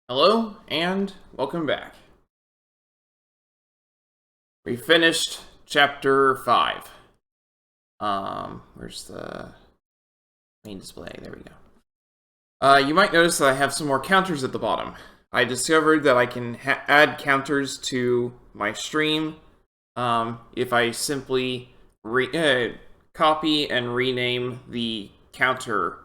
Hello, and welcome back. We finished chapter 5. Where's the main display? There we go. You might notice that I have some more counters at the bottom. I discovered that I can add counters to my stream if I simply copy and rename the counter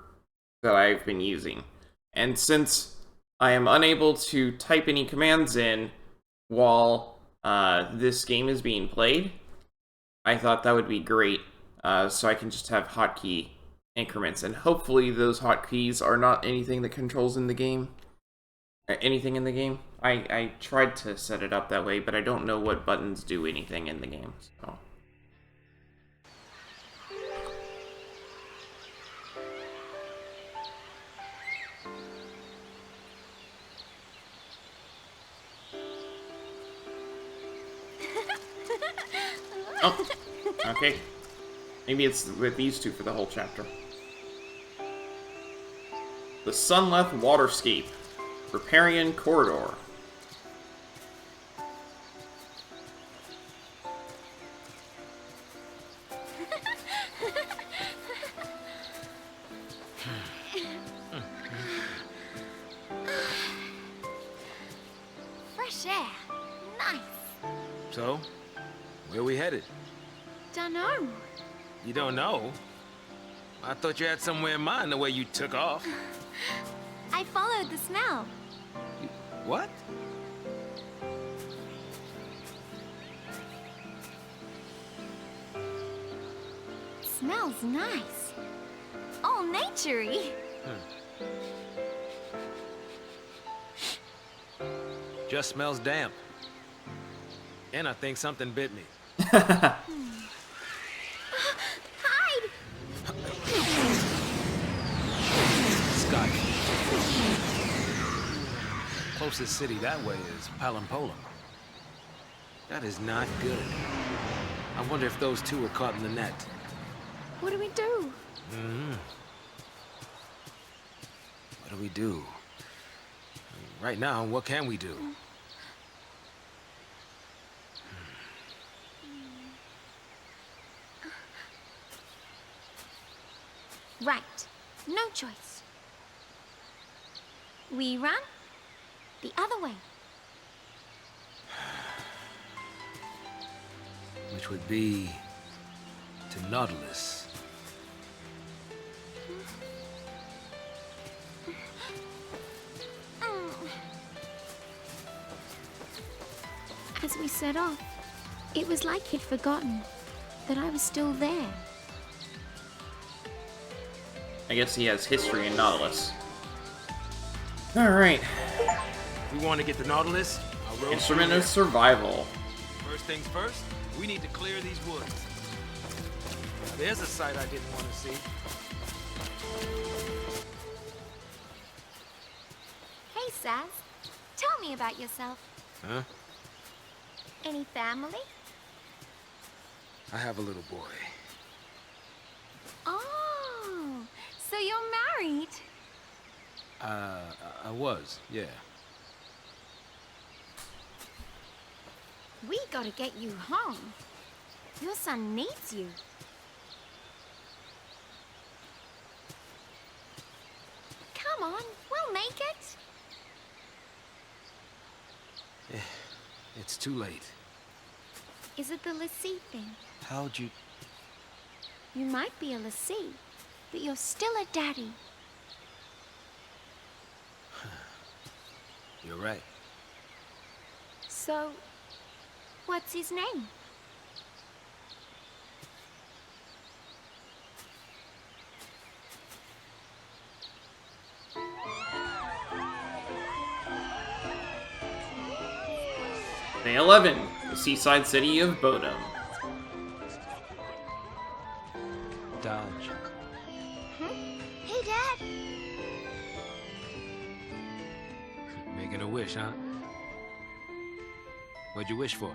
that I've been using. And since I am unable to type any commands in while this game is being played, I thought that would be great, so I can just have hotkey increments, and hopefully those hotkeys are not anything that controls in the game, or anything in the game. I tried to set it up that way, but I don't know what buttons do anything in the game, so... Oh, okay. Maybe it's with these two for the whole chapter. The Sunleth Waterscape. Riparian Corridor. Fresh air. Nice. So, where we headed? Dunno. You don't know? I thought you had somewhere in mind the way you took off. I followed the smell. What? Smells nice. All naturey. Just smells damp. And I think something bit me. Hide! Scott. Closest city that way is Palampolam. That is not good. I wonder if those two were caught in the net. What do we do? What do we do? Right now, what can we do? Right. No choice. We run the other way. Which would be to Nautilus. As we set off, it was like he'd forgotten that I was still there. I guess he has history in Nautilus. Alright. We want to get to Nautilus. I'll row Instrument through of here. Survival. First things first, we need to clear these woods. Now, there's a sight I didn't want to see. Hey, Saz. Tell me about yourself. Huh? Any family? I have a little boy. Oh, so you're married? I was, yeah. We gotta get you home. Your son needs you. Come on, we'll make it. It's too late. Is it the Lassie thing? How'd you... You might be a Lassie, but you're still a daddy. You're right. So, what's his name? Day 11. The seaside city of Bodom. Dodge. Hey, Dad. Making a wish, huh? What'd you wish for?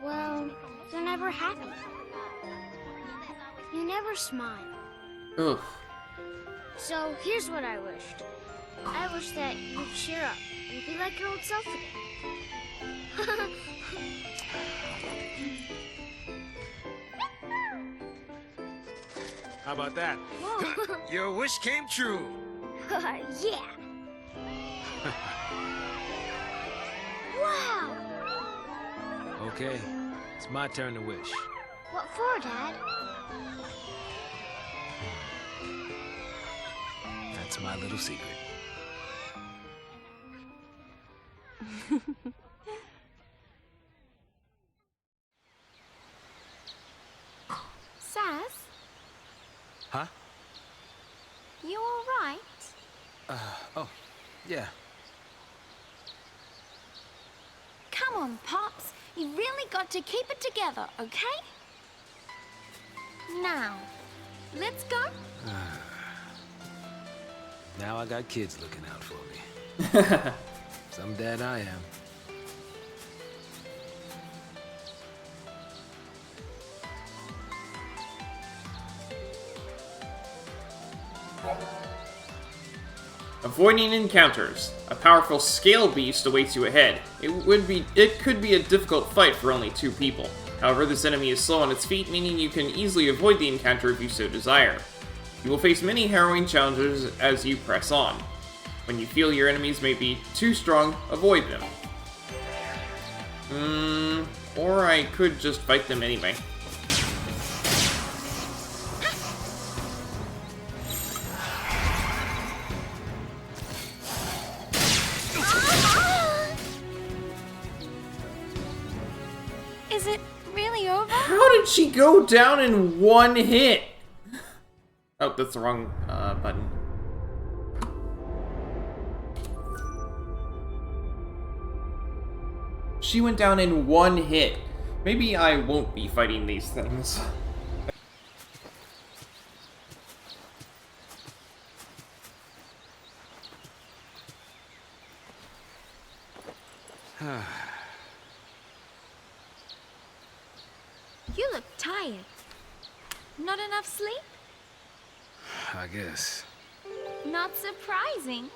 Well, they're never happy. You never smile. Ugh. So here's what I wished. I wish that you'd cheer up and be like your old self again. How about that? Whoa. Your wish came true. Yeah. Wow. Okay, it's my turn to wish. What for, Dad? That's my little secret. Sass, Huh? you alright? Oh, yeah. Come on, Pops. You really got to keep it together, okay? Now, let's go. Now I got kids looking out for me. Some dad I am. Avoiding encounters. A powerful scale beast awaits you ahead. It could be a difficult fight for only 2 people. However, this enemy is slow on its feet, meaning you can easily avoid the encounter if you so desire. You will face many harrowing challenges as you press on. When you feel your enemies may be too strong, avoid them. Or I could just fight them anyway. Is it really over? How did she go down in 1 hit? Oh, that's the wrong button. She went down in 1 hit. Maybe I won't be fighting these things. You look tired. Not enough sleep? I guess. Not surprising.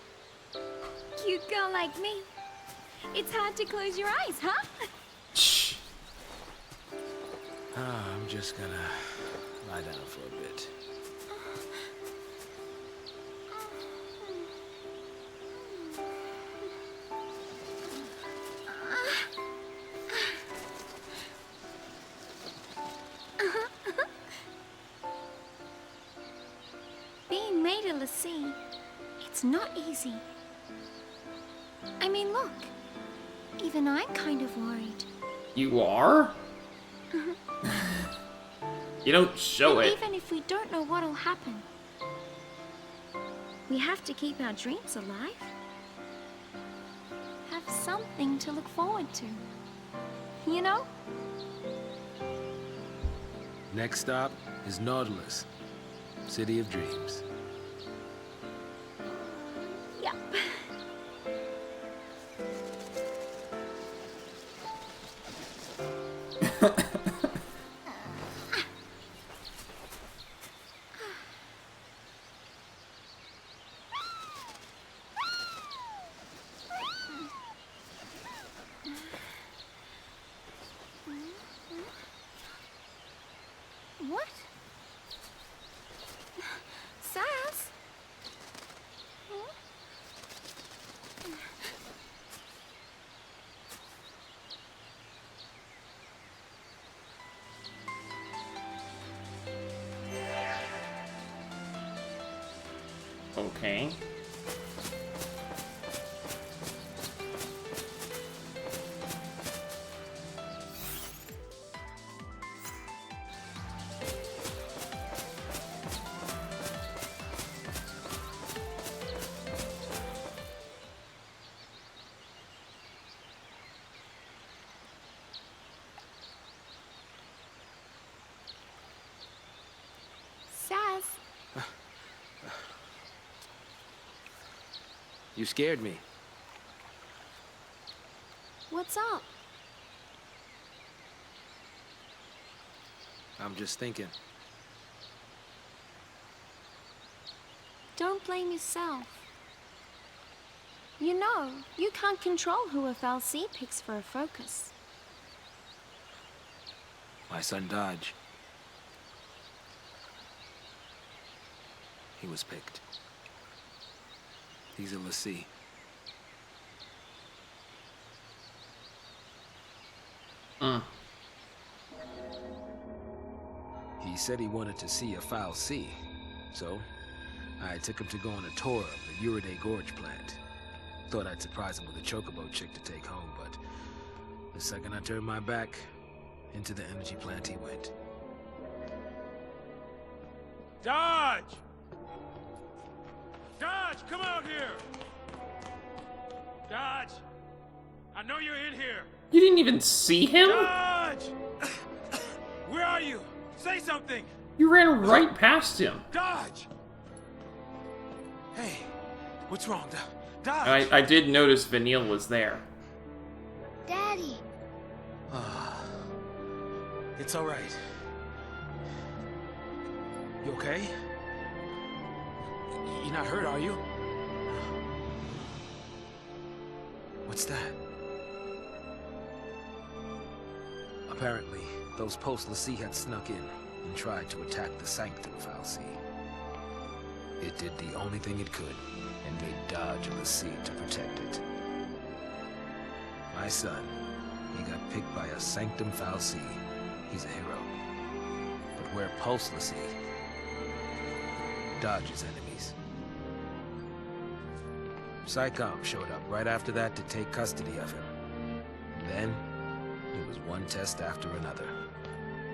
Cute girl like me. It's hard to close your eyes, huh? Shh. I'm just gonna lie down for a bit. Being made of the sea, it's not easy. I mean, look. Even I'm kind of worried. You are? You don't show But it. even if we don't know what'll happen, we have to keep our dreams alive. Have something to look forward to. You know? Next stop is Nautilus, City of Dreams. Yep. What? Sass? Okay. Sass? You scared me. What's up? I'm just thinking. Don't blame yourself. You know, you can't control who a Fal'Cie picks for a focus. My son Dodge. He was picked. He's a l'Cie. He said he wanted to see a Fal'Cie, so I took him to go on a tour of the Uriday Gorge plant. Thought I'd surprise him with a chocobo chick to take home, but the second I turned my back, into the energy plant he went. Dodge! Dodge, come out here! Dodge! I know you're in here! You didn't even see him? Dodge! Where are you? Say something! You ran right past him. Dodge! Hey, what's wrong? Dodge! I did notice Vanille was there. Daddy. It's all right. You okay? You're not hurt, are you? What's that? Apparently, those post-l'Cie had snuck in and tried to attack the Sanctum Fal'Cie. It did the only thing it could and made Dodge a l'Cie to protect it. My son, he got picked by a Sanctum Fal'Cie. He's a hero. But we're post-l'Cie. Dodge's enemies. PSICOM showed up right after that to take custody of him. Then, it was one test after another.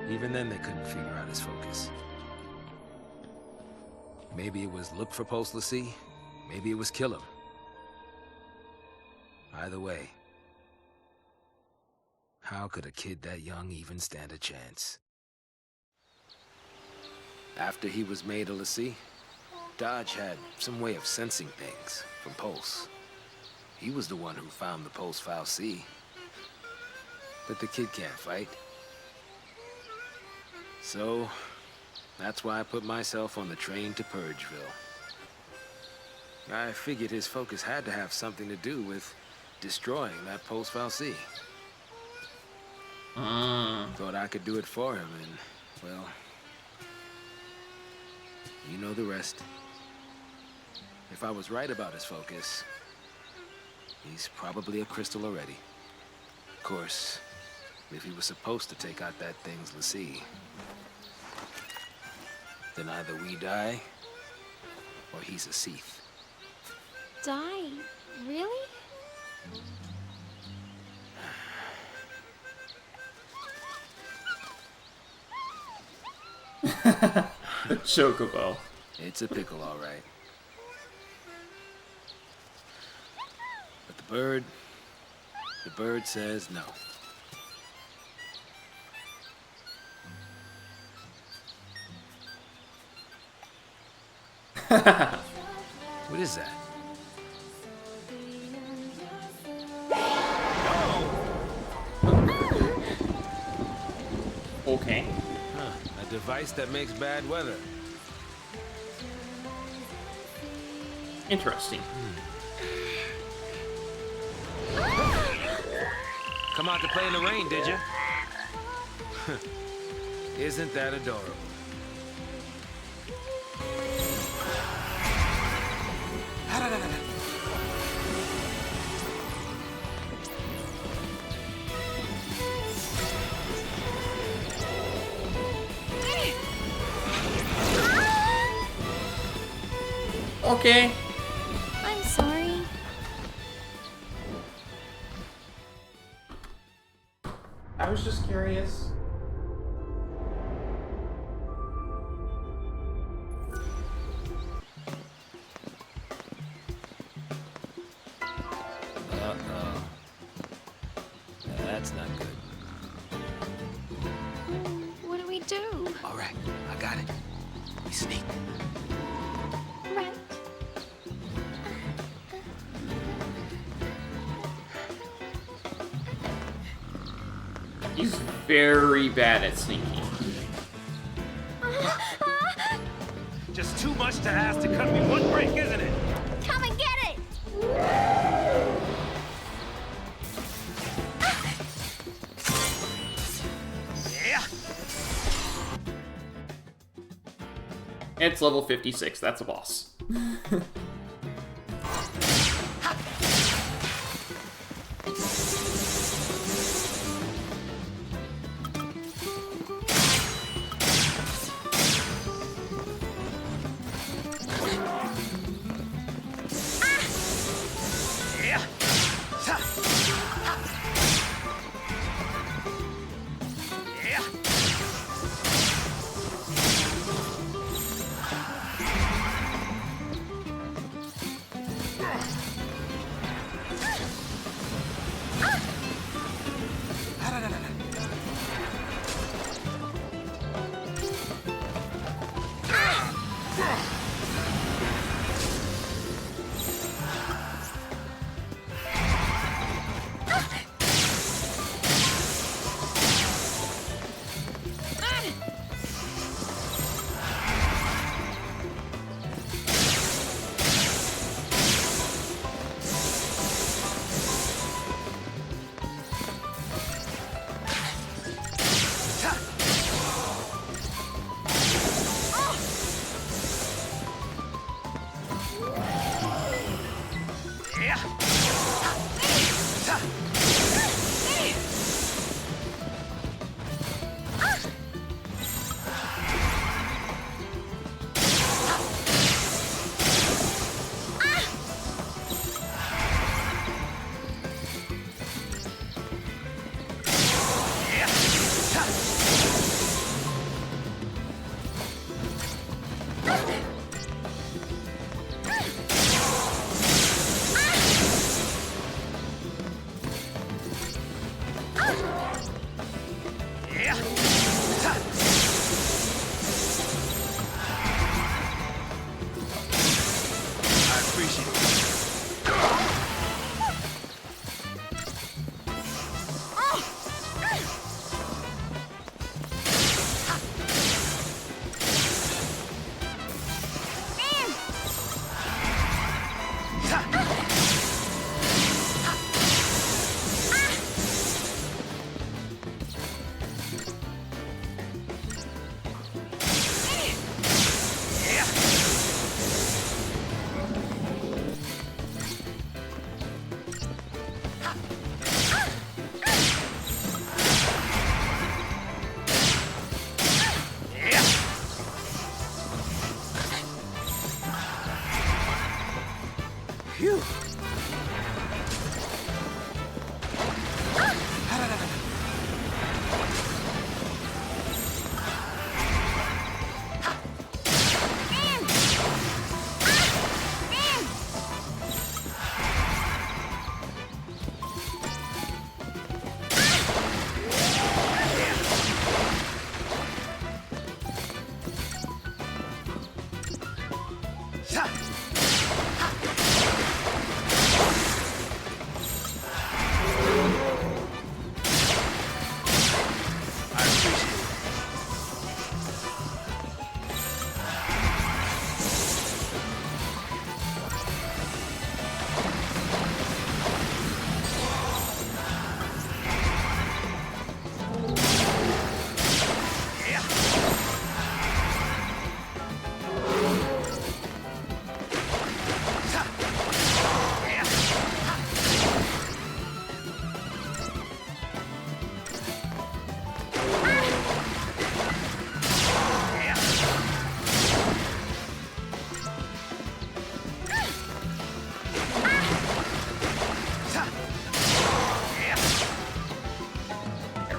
Even then, they couldn't figure out his focus. Maybe it was look for post-l'Cie, maybe it was kill him. Either way, how could a kid that young even stand a chance? After he was made a l'Cie, Dodge had some way of sensing things from Pulse. He was the one who found the Pulse Fal'Cie. But the kid can't fight. So, that's why I put myself on the train to Purgeville. I figured his focus had to have something to do with destroying that Pulse Fal'Cie. Thought I could do it for him, and, well, you know the rest. If I was right about his focus, he's probably a crystal already. Of course, if he was supposed to take out that thing's l'Cie, then either we die, or he's a Seath. Die? Really? Chocobo. It's a pickle, all right. But the bird says no. What is that? Okay. A device that makes bad weather. Interesting. Come out to play in the rain, did you? Isn't that adorable? Okay. I'm sorry. I was just curious. Uh-oh. That's not good. What do we do? All right, I got it. We sneak. Right. He's very bad at sneaking. Just too much to ask to cut me one break, isn't it? Come and get it! Yeah. It's level 56, that's a boss.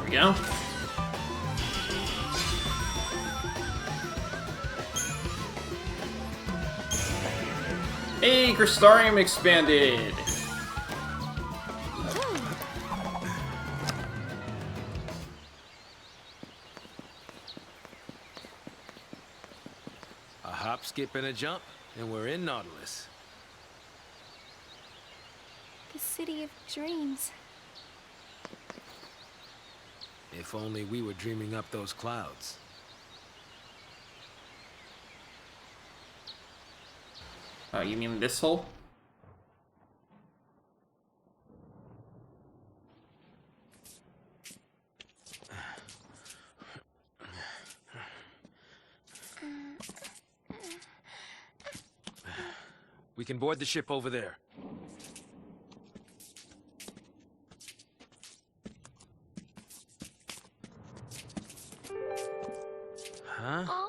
Go. Hey, Crystarium expanded! A hop, skip, and a jump, and we're in Nautilus. The city of dreams. If only we were dreaming up those clouds. Oh, you mean this hole? We can board the ship over there. Huh? Oh.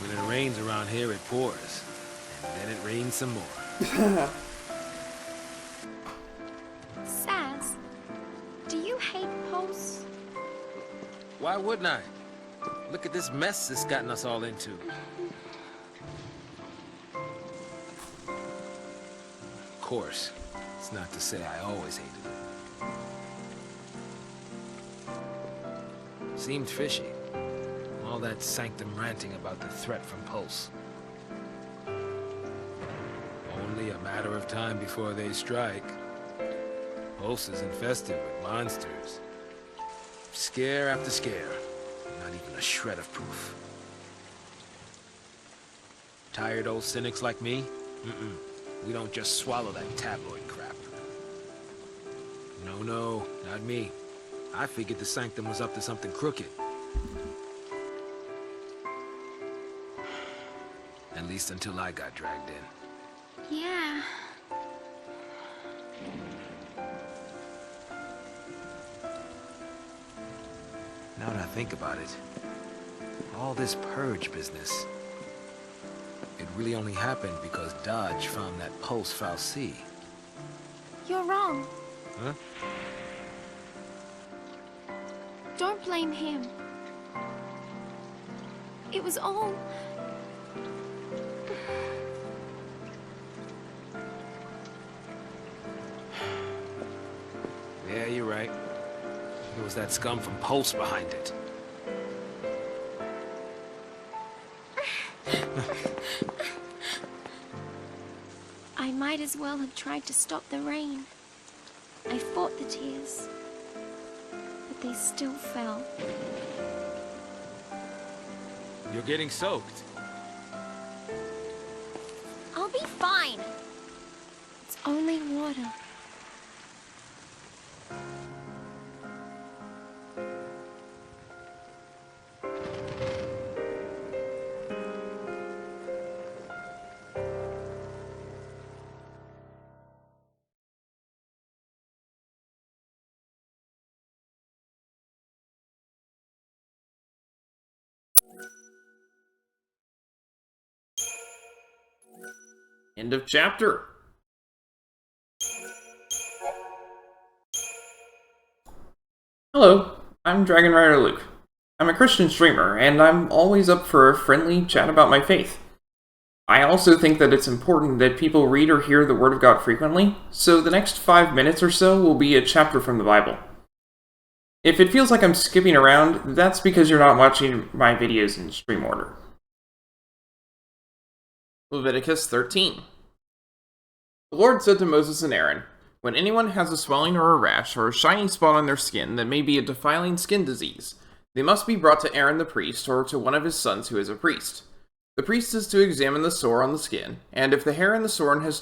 When it rains around here, it pours. And then it rains some more. Saz, do you hate Pulse? Why wouldn't I? Look at this mess it's gotten us all into. Of course, it's not to say I always hated it. Seemed fishy. All that sanctum ranting about the threat from Pulse. Only a matter of time before they strike. Pulse is infested with monsters. Scare after scare. Not even a shred of proof. Tired old cynics like me? We don't just swallow that tabloid crap. No, not me. I figured the sanctum was up to something crooked. At least until I got dragged in. Yeah. Now that I think about it, all this purge business, it really only happened because Dodge found that Pulse Fal'Cie. You're wrong. Huh? Don't blame him. It was all... Yeah, you're right. It was that scum from Pulse behind it. I might as well have tried to stop the rain. I fought the tears, but they still fell. You're getting soaked. I'll be fine. It's only water. End of chapter. Hello, I'm Dragon Rider Luke. I'm a Christian streamer, and I'm always up for a friendly chat about my faith. I also think that it's important that people read or hear the Word of God frequently, so the next 5 minutes or so will be a chapter from the Bible. If it feels like I'm skipping around, that's because you're not watching my videos in stream order. Leviticus 13. The Lord said to Moses and Aaron, "When anyone has a swelling or a rash or a shiny spot on their skin that may be a defiling skin disease, they must be brought to Aaron the priest or to one of his sons who is a priest. The priest is to examine the sore on the skin, and if the hair in the sore has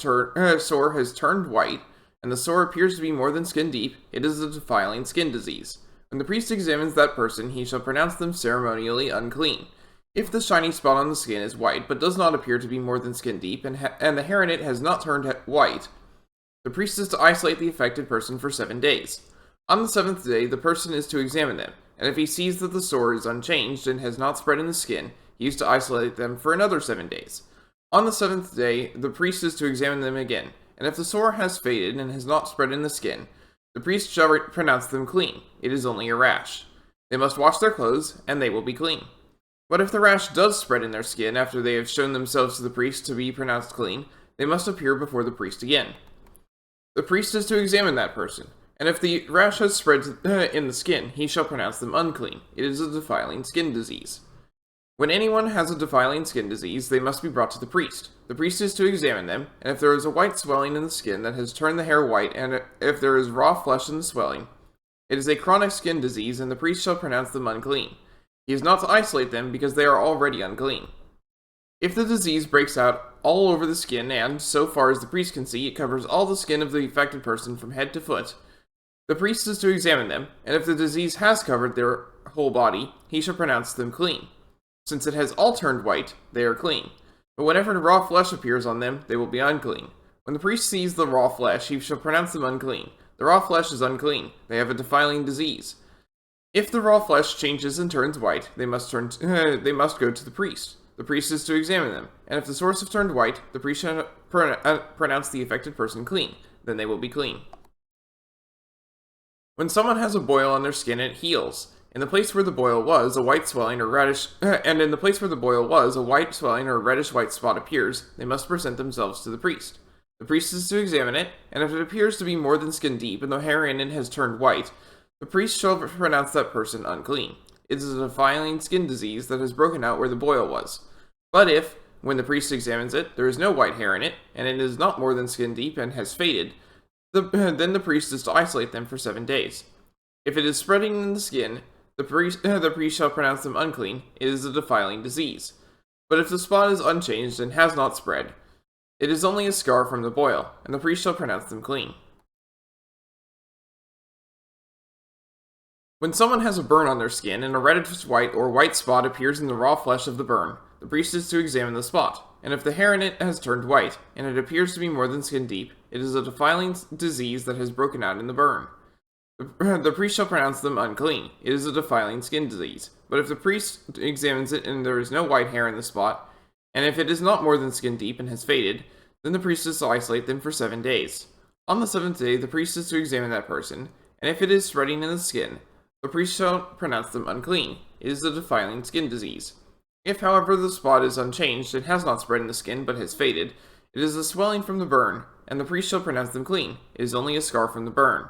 turned white, and the sore appears to be more than skin deep, it is a defiling skin disease. When the priest examines that person, he shall pronounce them ceremonially unclean. If the shiny spot on the skin is white, but does not appear to be more than skin deep, and the hair in it has not turned white, the priest is to isolate the affected person for 7 days. On the 7th day, the person is to examine them, and if he sees that the sore is unchanged and has not spread in the skin, he is to isolate them for another 7 days. On the 7th day, the priest is to examine them again, and if the sore has faded and has not spread in the skin, the priest shall pronounce them clean. It is only a rash. They must wash their clothes, and they will be clean. But if the rash does spread in their skin after they have shown themselves to the priest to be pronounced clean, they must appear before the priest again. The priest is to examine that person, And if the rash has spread in the skin, he shall pronounce them unclean. It is a defiling skin disease. When anyone has a defiling skin disease, they must be brought to the priest. The priest is to examine them, and if there is a white swelling in the skin that has turned the hair white, and if there is raw flesh in the swelling, it is a chronic skin disease, and the priest shall pronounce them unclean. He is not to isolate them, because they are already unclean. If the disease breaks out all over the skin, and, so far as the priest can see, it covers all the skin of the affected person from head to foot, the priest is to examine them, and if the disease has covered their whole body, he shall pronounce them clean. Since it has all turned white, they are clean. But whenever raw flesh appears on them, they will be unclean. When the priest sees the raw flesh, he shall pronounce them unclean. The raw flesh is unclean. They have a defiling disease. If the raw flesh changes and turns white, they must go to the priest. The priest is to examine them, and if the sores have turned white, the priest shall pronounce the affected person clean. Then they will be clean. When someone has a boil on their skin, it heals. In the place where the boil was, a white swelling or reddish, and in the place where the boil was, a white swelling or reddish-white spot appears, they must present themselves to the priest. The priest is to examine it, and if it appears to be more than skin deep, and the hair in it has turned white, the priest shall pronounce that person unclean. It is a defiling skin disease that has broken out where the boil was. But if, when the priest examines it, there is no white hair in it, and it is not more than skin deep and has faded, then the priest is to isolate them for 7 days. If it is spreading in the skin, the priest shall pronounce them unclean. It is a defiling disease. But if the spot is unchanged and has not spread, it is only a scar from the boil, and the priest shall pronounce them clean. When someone has a burn on their skin, and a reddish white or white spot appears in the raw flesh of the burn, the priest is to examine the spot, and if the hair in it has turned white, and it appears to be more than skin deep, it is a defiling disease that has broken out in the burn. The priest shall pronounce them unclean. It is a defiling skin disease. But if the priest examines it and there is no white hair in the spot, and if it is not more than skin deep and has faded, then the priest is to isolate them for 7 days. On the 7th day, the priest is to examine that person, and if it is spreading in the skin, the priest shall pronounce them unclean. It is a defiling skin disease. If, however, the spot is unchanged and has not spread in the skin but has faded, it is a swelling from the burn, and the priest shall pronounce them clean. It is only a scar from the burn.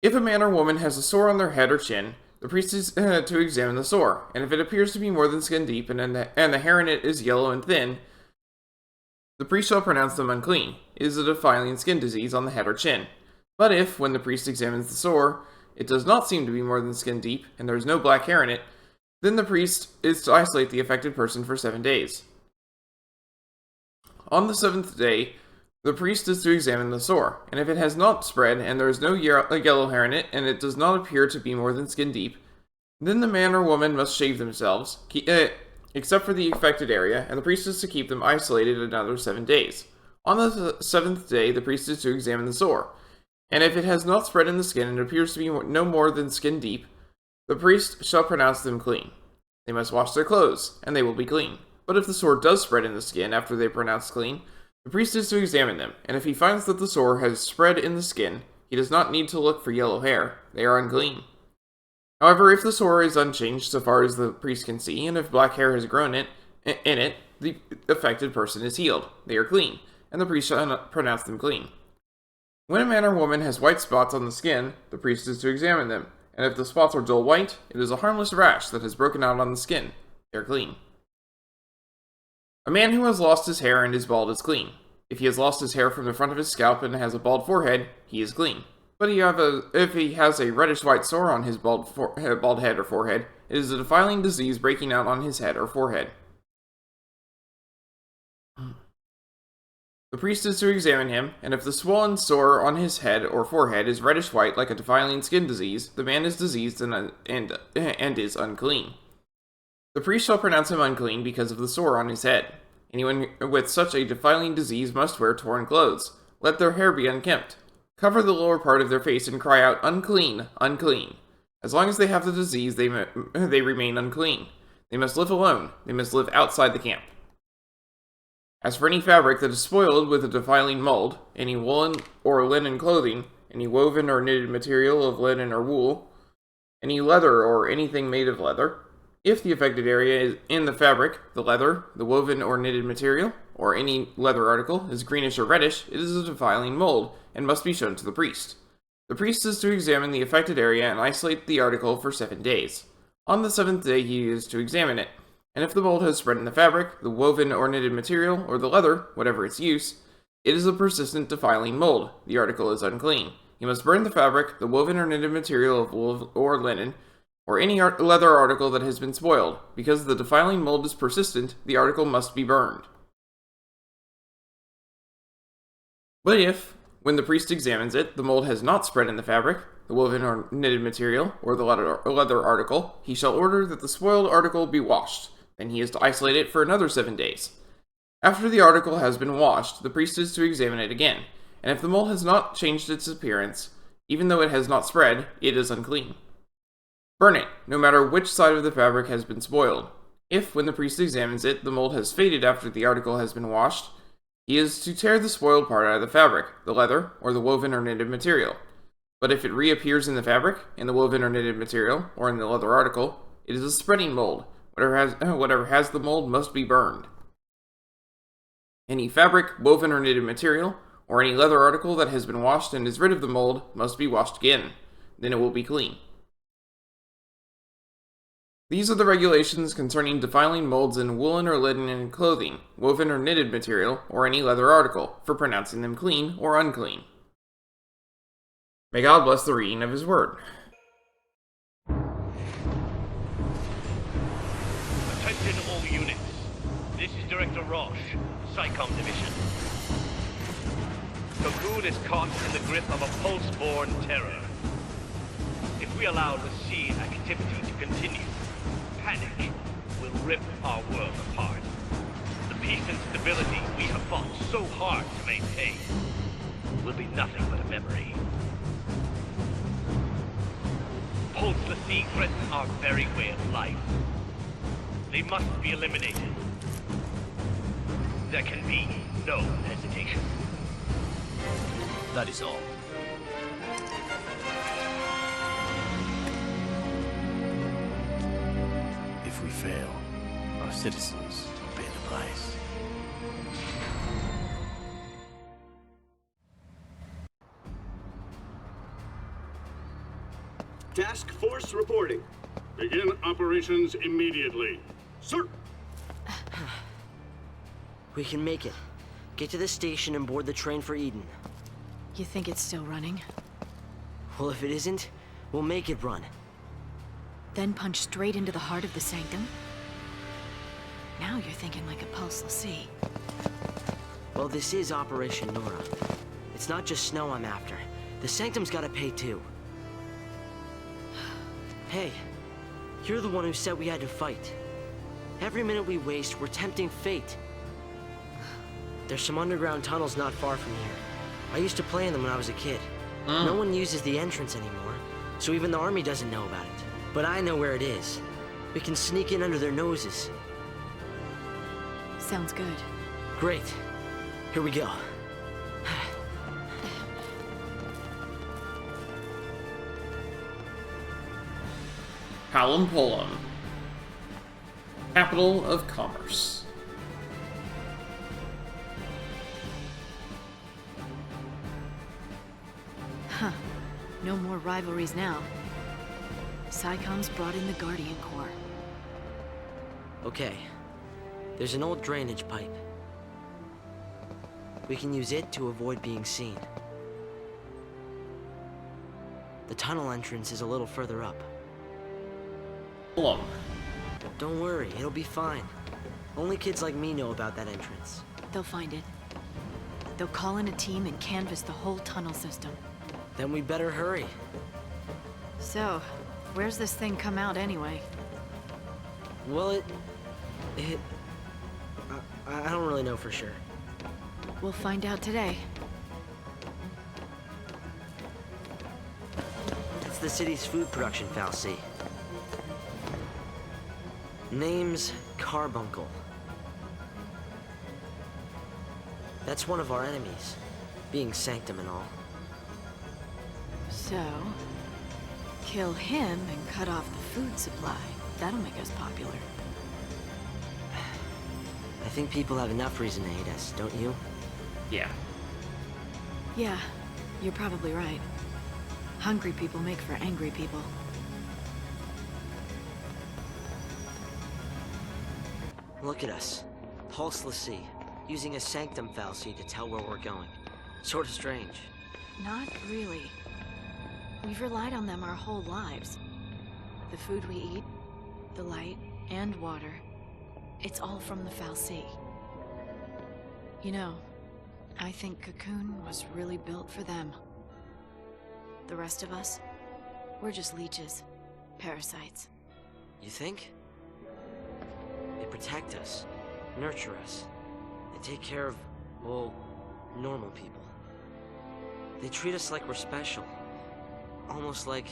If a man or woman has a sore on their head or chin, the priest is to examine the sore, and if it appears to be more than skin deep and the hair in it is yellow and thin, the priest shall pronounce them unclean. It is a defiling skin disease on the head or chin. But if, when the priest examines the sore, it does not seem to be more than skin deep and there is no black hair in it, then the priest is to isolate the affected person for 7 days. On the 7th day, the priest is to examine the sore, and if it has not spread, and there is no yellow hair in it, and it does not appear to be more than skin deep, then the man or woman must shave themselves, except for the affected area, and the priest is to keep them isolated another 7 days. On the 7th day, the priest is to examine the sore, and if it has not spread in the skin and appears to be no more than skin deep, the priest shall pronounce them clean. They must wash their clothes, and they will be clean. But if the sore does spread in the skin after they are pronounced clean, the priest is to examine them, and if he finds that the sore has spread in the skin, he does not need to look for yellow hair. They are unclean. However, if the sore is unchanged so far as the priest can see, and if black hair has grown in it, the affected person is healed. They are clean, and the priest shall pronounce them clean. When a man or woman has white spots on the skin, the priest is to examine them, and if the spots are dull white, it is a harmless rash that has broken out on the skin. They are clean. A man who has lost his hair and is bald is clean. If he has lost his hair from the front of his scalp and has a bald forehead, he is clean. But if he has a reddish-white sore on his bald head or forehead, it is a defiling disease breaking out on his head or forehead. The priest is to examine him, and if the swollen sore on his head or forehead is reddish-white like a defiling skin disease, the man is diseased and is unclean. The priest shall pronounce him unclean because of the sore on his head. Anyone with such a defiling disease must wear torn clothes. Let their hair be unkempt. Cover the lower part of their face and cry out, "Unclean, unclean." As long as they have the disease, they remain unclean. They must live alone. They must live outside the camp. As for any fabric that is spoiled with a defiling mold, any woolen or linen clothing, any woven or knitted material of linen or wool, any leather or anything made of leather, if the affected area is in the fabric, the leather, the woven or knitted material, or any leather article is greenish or reddish, it is a defiling mold and must be shown to the priest. The priest is to examine the affected area and isolate the article for 7 days. On the 7th day, he is to examine it, and if the mold has spread in the fabric, the woven or knitted material, or the leather, whatever its use, it is a persistent defiling mold. The article is unclean. He must burn the fabric, the woven or knitted material of wool or linen, or any leather article that has been spoiled. Because the defiling mold is persistent, the article must be burned. But if, when the priest examines it, the mold has not spread in the fabric, the woven or knitted material, or the leather article, he shall order that the spoiled article be washed. Then he is to isolate it for another 7 days. After the article has been washed, the priest is to examine it again, and if the mold has not changed its appearance, even though it has not spread, it is unclean. Burn it, no matter which side of the fabric has been spoiled. If, when the priest examines it, the mold has faded after the article has been washed, he is to tear the spoiled part out of the fabric, the leather, or the woven or knitted material. But if it reappears in the fabric, in the woven or knitted material, or in the leather article, it is a spreading mold. Whatever has the mold must be burned. Any fabric, woven or knitted material, or any leather article that has been washed and is rid of the mold must be washed again. Then it will be clean. These are the regulations concerning defiling molds in woolen or linen clothing, woven or knitted material, or any leather article, for pronouncing them clean or unclean. May God bless the reading of His Word. Attention all units. This is Director Roche, SciComm Division. Cocoon is caught in the grip of a pulse-borne terror. If we allow the sea activity to continue, panic will rip our world apart. The peace and stability we have fought so hard to maintain will be nothing but a memory. Pulse the sea threatens our very way of life. They must be eliminated. There can be no hesitation. That is all. If we fail, our citizens will pay the price. Task Force reporting. Begin operations immediately. Sir! We can make it. Get to the station and board the train for Eden. You think it's still running? Well, if it isn't, we'll make it run. Then punch straight into the heart of the Sanctum? Now you're thinking like a pulseless sea. Well, this is Operation Nora. It's not just snow I'm after. The Sanctum's gotta pay too. Hey, you're the one who said we had to fight. Every minute we waste, we're tempting fate. There's some underground tunnels not far from here. I used to play in them when I was a kid. No one uses the entrance anymore, so even the army doesn't know about it. But I know where it is. We can sneak in under their noses. Sounds good. Great. Here we go. Palom Polum, capital of commerce. Huh. No more rivalries now. SciComm's brought in the Guardian Corps. Okay. There's an old drainage pipe. We can use it to avoid being seen. The tunnel entrance is a little further up. Polum. Don't worry, it'll be fine. Only kids like me know about that entrance. They'll find it. They'll call in a team and canvass the whole tunnel system. Then we better hurry. So, where's this thing come out anyway? Well, I don't really know for sure. We'll find out today. It's the city's food production fallacy. Name's Carbuncle. That's one of our enemies, being Sanctum and all. So, kill him and cut off the food supply. That'll make us popular. I think people have enough reason to hate us, don't you? Yeah. Yeah, you're probably right. Hungry people make for angry people. Look at us. Pulse Lassie, using a sanctum fallacy to tell where we're going. Sort of strange. Not really. We've relied on them our whole lives. The food we eat, the light, and water. It's all from the Fal'Cie. You know, I think Cocoon was really built for them. The rest of us, we're just leeches. Parasites. You think? They protect us, nurture us. They take care of, well, normal people. They treat us like we're special. Almost like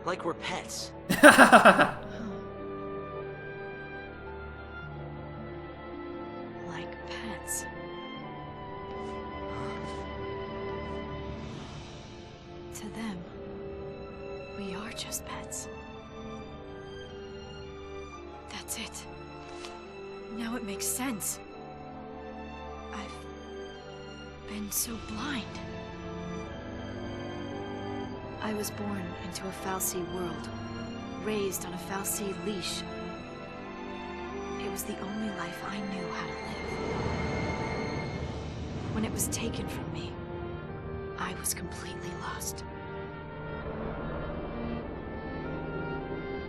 we're pets. Like pets. To them, we are just pets. That's it. Now it makes sense. I've been so blind. I was born into a Fal'Cie world, raised on a Fal'Cie leash. It was the only life I knew how to live. When it was taken from me, I was completely lost.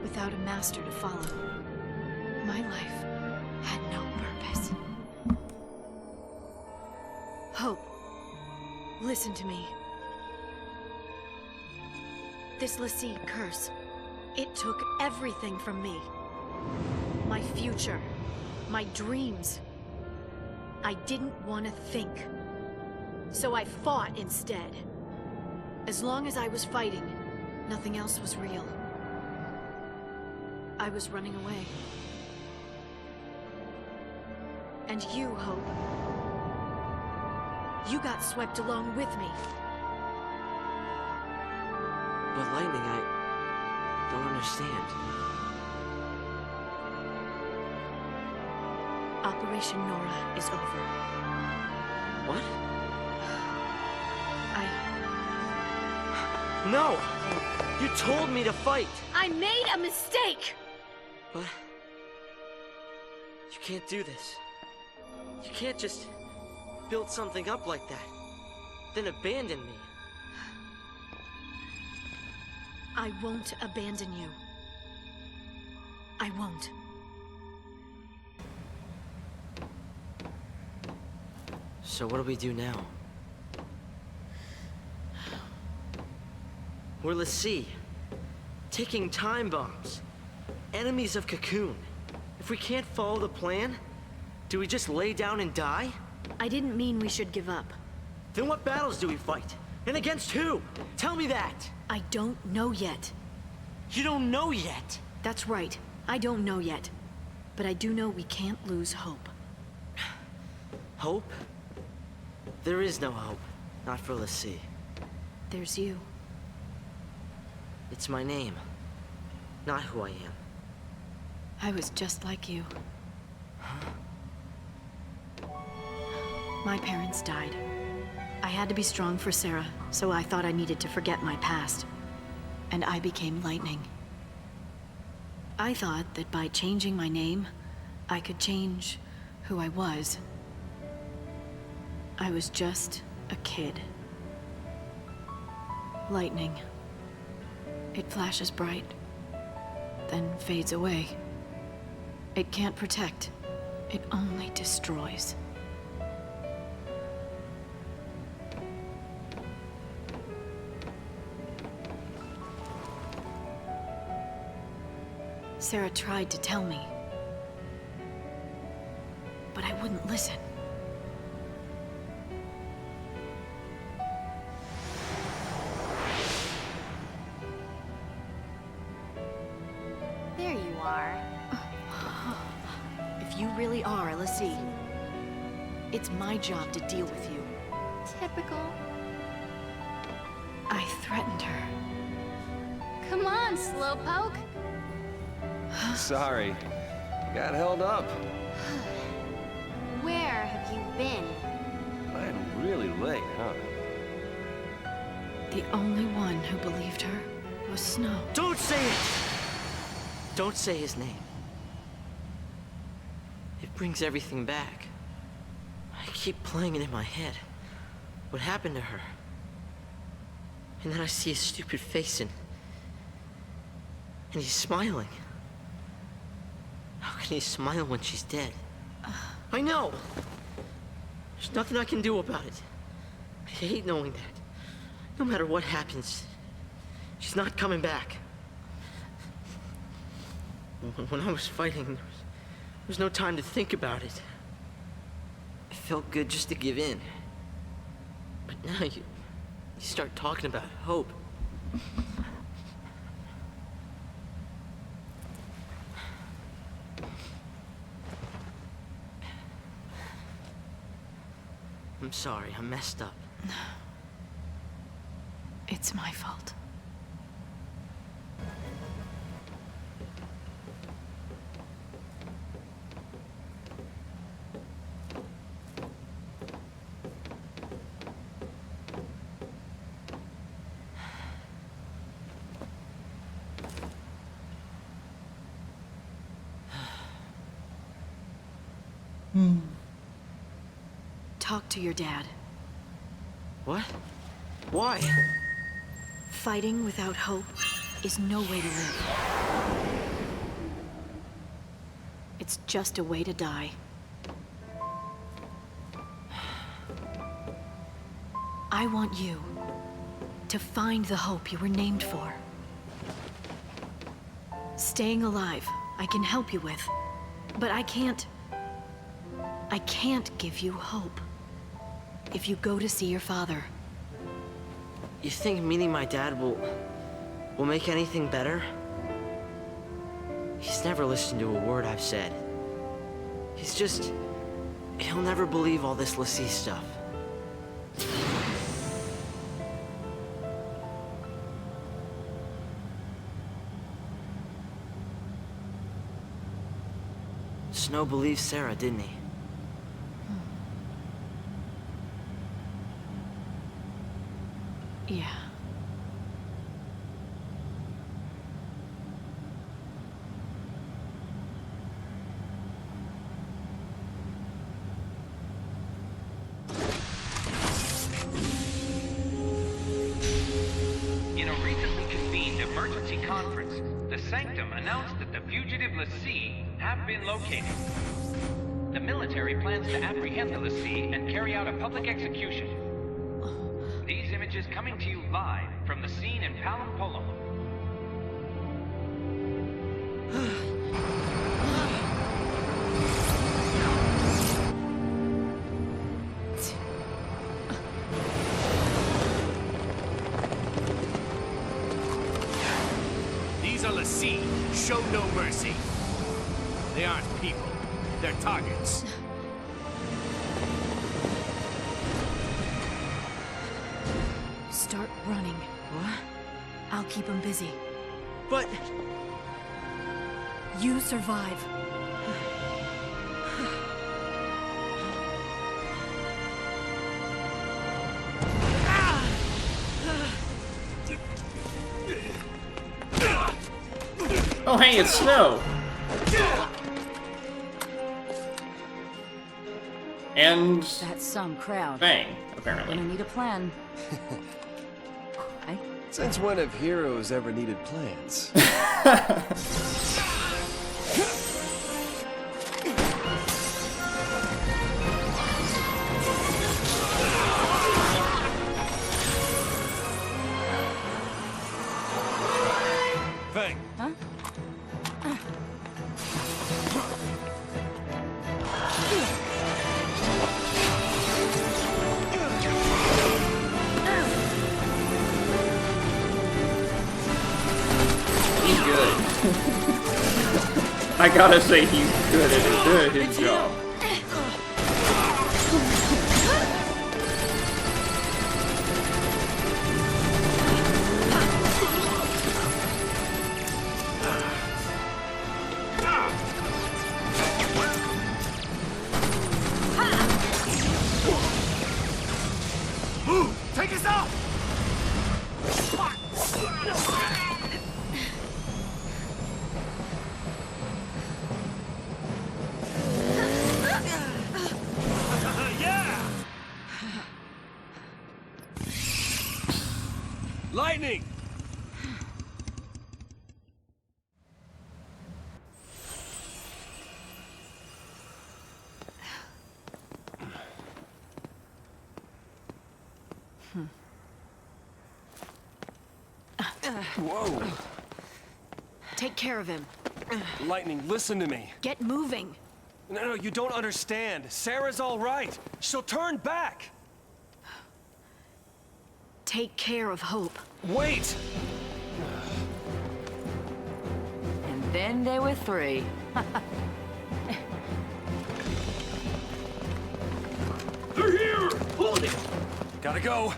Without a master to follow, my life had no purpose. Hope, listen to me. This Lassie curse, it took everything from me. My future, my dreams. I didn't want to think. So I fought instead. As long as I was fighting, nothing else was real. I was running away. And you, Hope. You got swept along with me. But Lightning, I don't understand. Operation Nora is over. What? No! You told me to fight! I made a mistake! But you can't do this. You can't just build something up like that, then abandon me. I won't abandon you. I won't. So what do we do now? We're Lassie, taking time bombs, enemies of Cocoon. If we can't follow the plan, do we just lay down and die? I didn't mean we should give up. Then what battles do we fight? And against who? Tell me that! I don't know yet. You don't know yet? That's right. I don't know yet. But I do know we can't lose hope. Hope? There is no hope. Not for Lassie. There's you. It's my name. Not who I am. I was just like you. Huh? My parents died. I had to be strong for Sarah, so I thought I needed to forget my past. And I became Lightning. I thought that by changing my name, I could change who I was. I was just a kid. Lightning. It flashes bright, then fades away. It can't protect. It only destroys. Sarah tried to tell me, but I wouldn't listen. There you are. If you really are a Lassie, it's my job to deal with you. Typical. I threatened her. Come on, Slowpoke. Sorry. Got held up. Where have you been? I'm really late, huh? The only one who believed her was Snow. Don't say it! Don't say his name. It brings everything back. I keep playing it in my head. What happened to her? And then I see his stupid face and he's smiling. How can he smile when she's dead? I know! There's nothing I can do about it. I hate knowing that. No matter what happens, she's not coming back. When I was fighting, there was no time to think about it. It felt good just to give in. But now you start talking about hope. I'm sorry, I messed up. It's my fault. Talk to your dad. What? Why? Fighting without hope is no way to live. It's just a way to die. I want you to find the hope you were named for. Staying alive, I can help you with, but I can't give you hope if you go to see your father. You think meeting my dad will make anything better? He's never listened to a word I've said. He'll never believe all this Lassie stuff. Snow believed Sarah, didn't he? Yeah. In a recently convened emergency conference, the Sanctum announced that the fugitive Lassie have been located. The military plans to apprehend the Lassie and carry out a public execution. These images coming to you live from the scene in Palampolo. These are Lassie. Show no mercy. They aren't people. They're targets. Start running. What? I'll keep him busy. But... You survive. Oh, hey, it's Snow! And... That's some crowd. Fang, apparently. Gonna need a plan. Since when have heroes ever needed plans? Fang. Huh? He's good. I gotta say, he's good at his job. Move! Take us out! Lightning! Whoa! Take care of him. Lightning, listen to me. Get moving. No, you don't understand. Sarah's all right. She'll turn back. Take care of Hope. Wait! And then there were three. They're here! Hold it! Gotta go.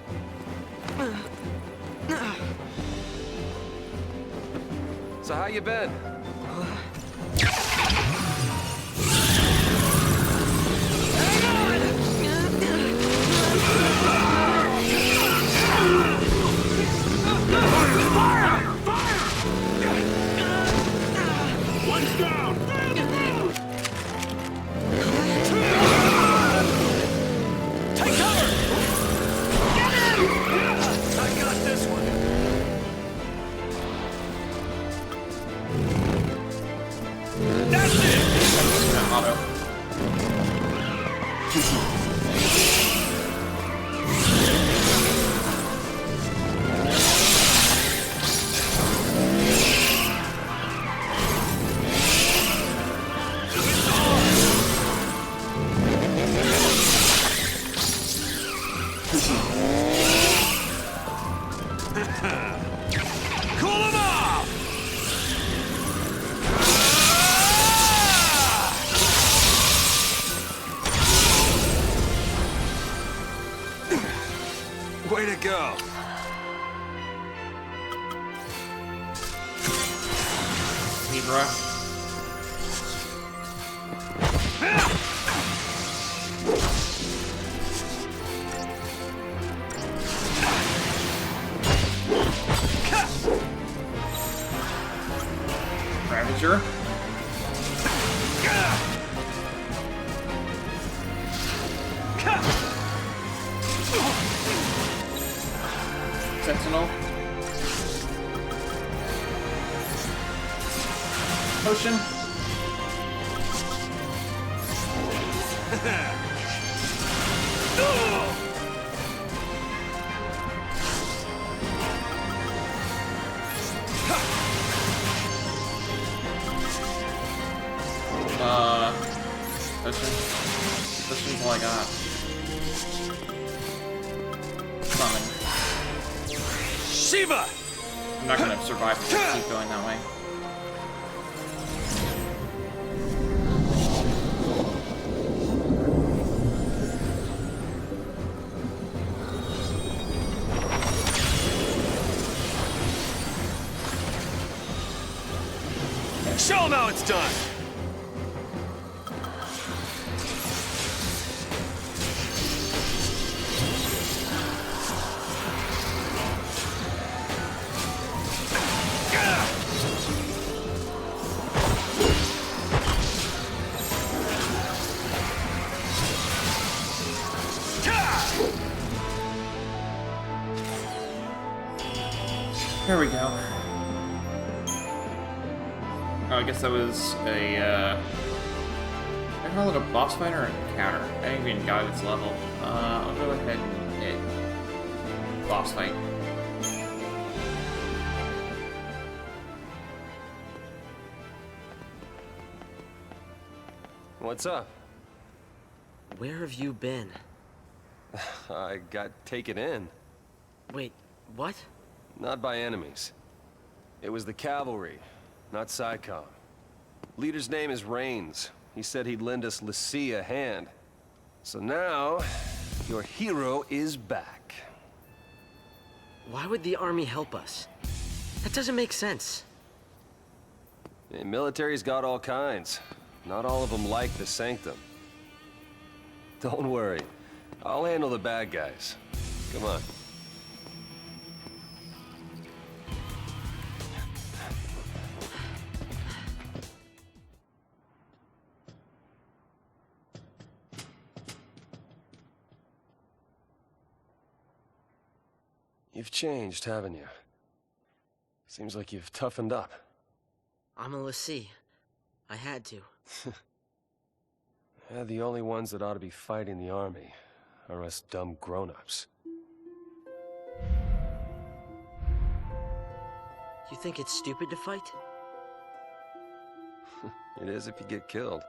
So how you been? One's down! Take cover! Get him! I got this one. That's it! Auto. Cool him off! Way to go. Libra. Ravager. Sentinel. Potion. Potion. Potion's all I got. Summon. Shiva! I'm not gonna survive if I keep going that way. Show him how it's done! There we go. Oh, I guess that was a, I call it a boss fight or a encounter? I didn't even got its level. I'll go ahead and hit boss fight. What's up? Where have you been? I got taken in. Wait, what? Not by enemies. It was the cavalry, not SciComm. Leader's name is Rains. He said he'd lend us Lassie a hand. So now, your hero is back. Why would the army help us? That doesn't make sense. The military's got all kinds. Not all of them like the Sanctum. Don't worry. I'll handle the bad guys. Come on. You've changed, haven't you? Seems like you've toughened up. I'm a Lassie. I had to. Yeah, the only ones that ought to be fighting the army are us dumb grown-ups. You think it's stupid to fight? It is if you get killed.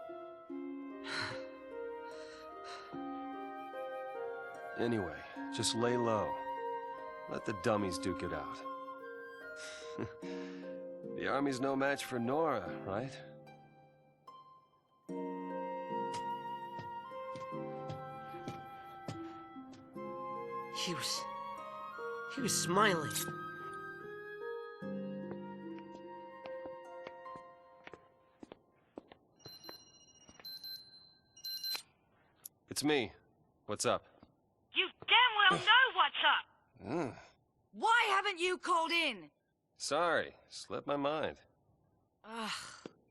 Anyway, just lay low. Let the dummies duke it out. The army's no match for Nora, right? He was smiling. It's me. What's up? You damn well know what's up! Why haven't you called in? Sorry, slipped my mind.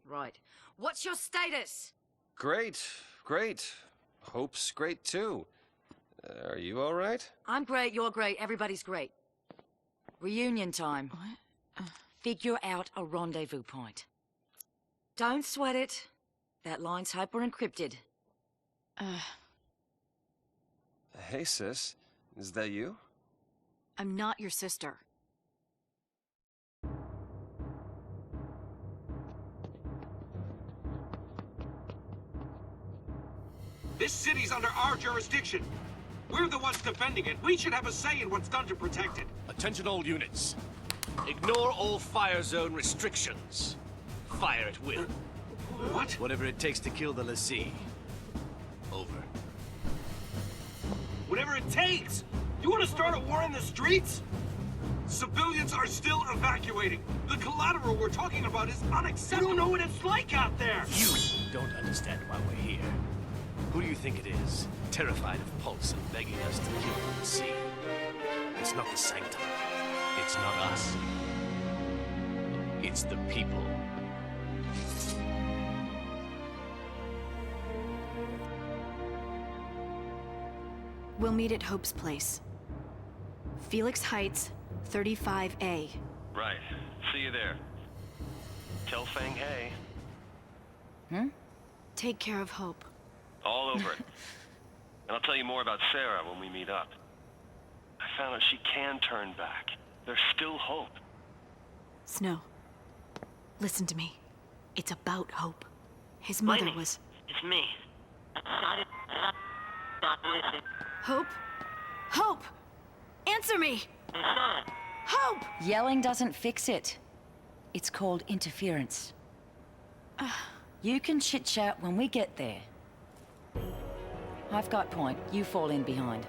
Right. What's your status? Great, great. Hope's great too. Are you all right? I'm great, you're great, everybody's great. Reunion time. What? Figure out a rendezvous point. Don't sweat it. That line's hyper-encrypted. Hey, sis. Is that you? I'm not your sister. This city's under our jurisdiction. We're the ones defending it. We should have a say in what's done to protect it. Attention all units. Ignore all fire zone restrictions. Fire at will. What? Whatever it takes to kill the Lassie. Over. Whatever it takes! You want to start a war in the streets? Civilians are still evacuating. The collateral we're talking about is unacceptable. You don't know what it's like out there! You don't understand why we're here. Who do you think it is? Terrified of Pulse and begging us to kill the Lassie. It's not the Sanctum. It's not us. It's the people. We'll meet at Hope's place. Felix Heights, 35A. Right. See you there. Tell Fang hey. Take care of Hope. All over it. And I'll tell you more about Sarah when we meet up. I found out she can turn back. There's still hope. Snow, listen to me. It's about Hope. His mother Lightning. was... It's me. Hope? Hope! Answer me! Hope! Yelling doesn't fix it. It's called interference. You can chit-chat when we get there. I've got point. You fall in behind.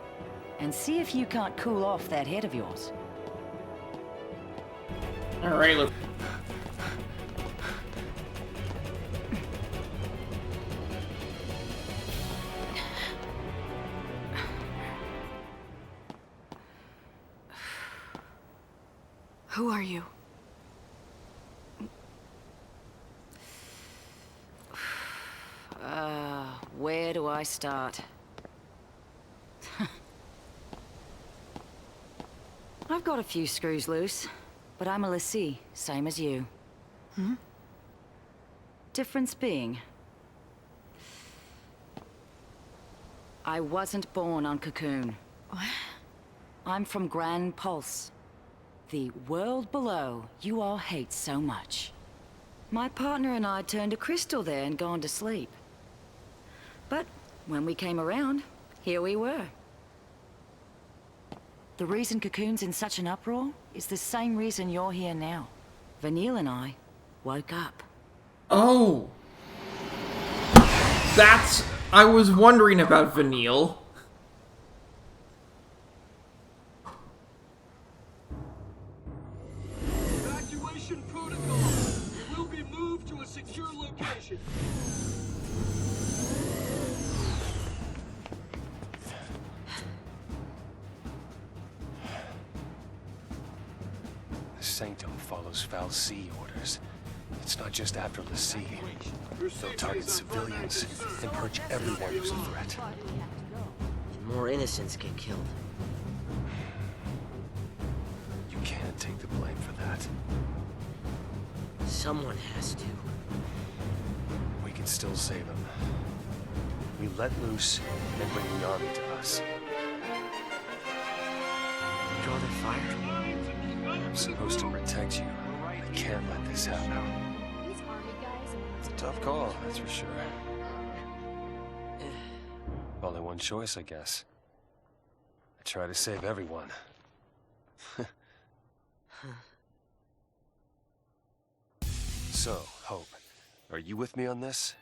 And see if you can't cool off that head of yours. Alright, look. Who are you? Where do I start? I've got a few screws loose, but I'm a Lassie, same as you. Difference being, I wasn't born on Cocoon. What? I'm from Grand Pulse, the world below you all hate so much. My partner and I turned a crystal there and gone to sleep. But when we came around, here we were. The reason Cocoon's in such an uproar is the same reason you're here now. Vanille and I woke up. Oh! That's... I was wondering about Vanille. Evacuation protocol. We will be moved to a secure location. The Sanctum follows Fal'Cie orders. It's not just after Lassie. They'll target civilians and purge everyone who's a threat. And more innocents get killed. that. Someone has to. We can still save him. We let loose and bring the army to us. Draw their fire? I'm supposed to protect you. I can't let this happen. These army guys. It's a tough call, that's for sure. Only one choice, I guess. I try to save everyone. So, Hope, are you with me on this?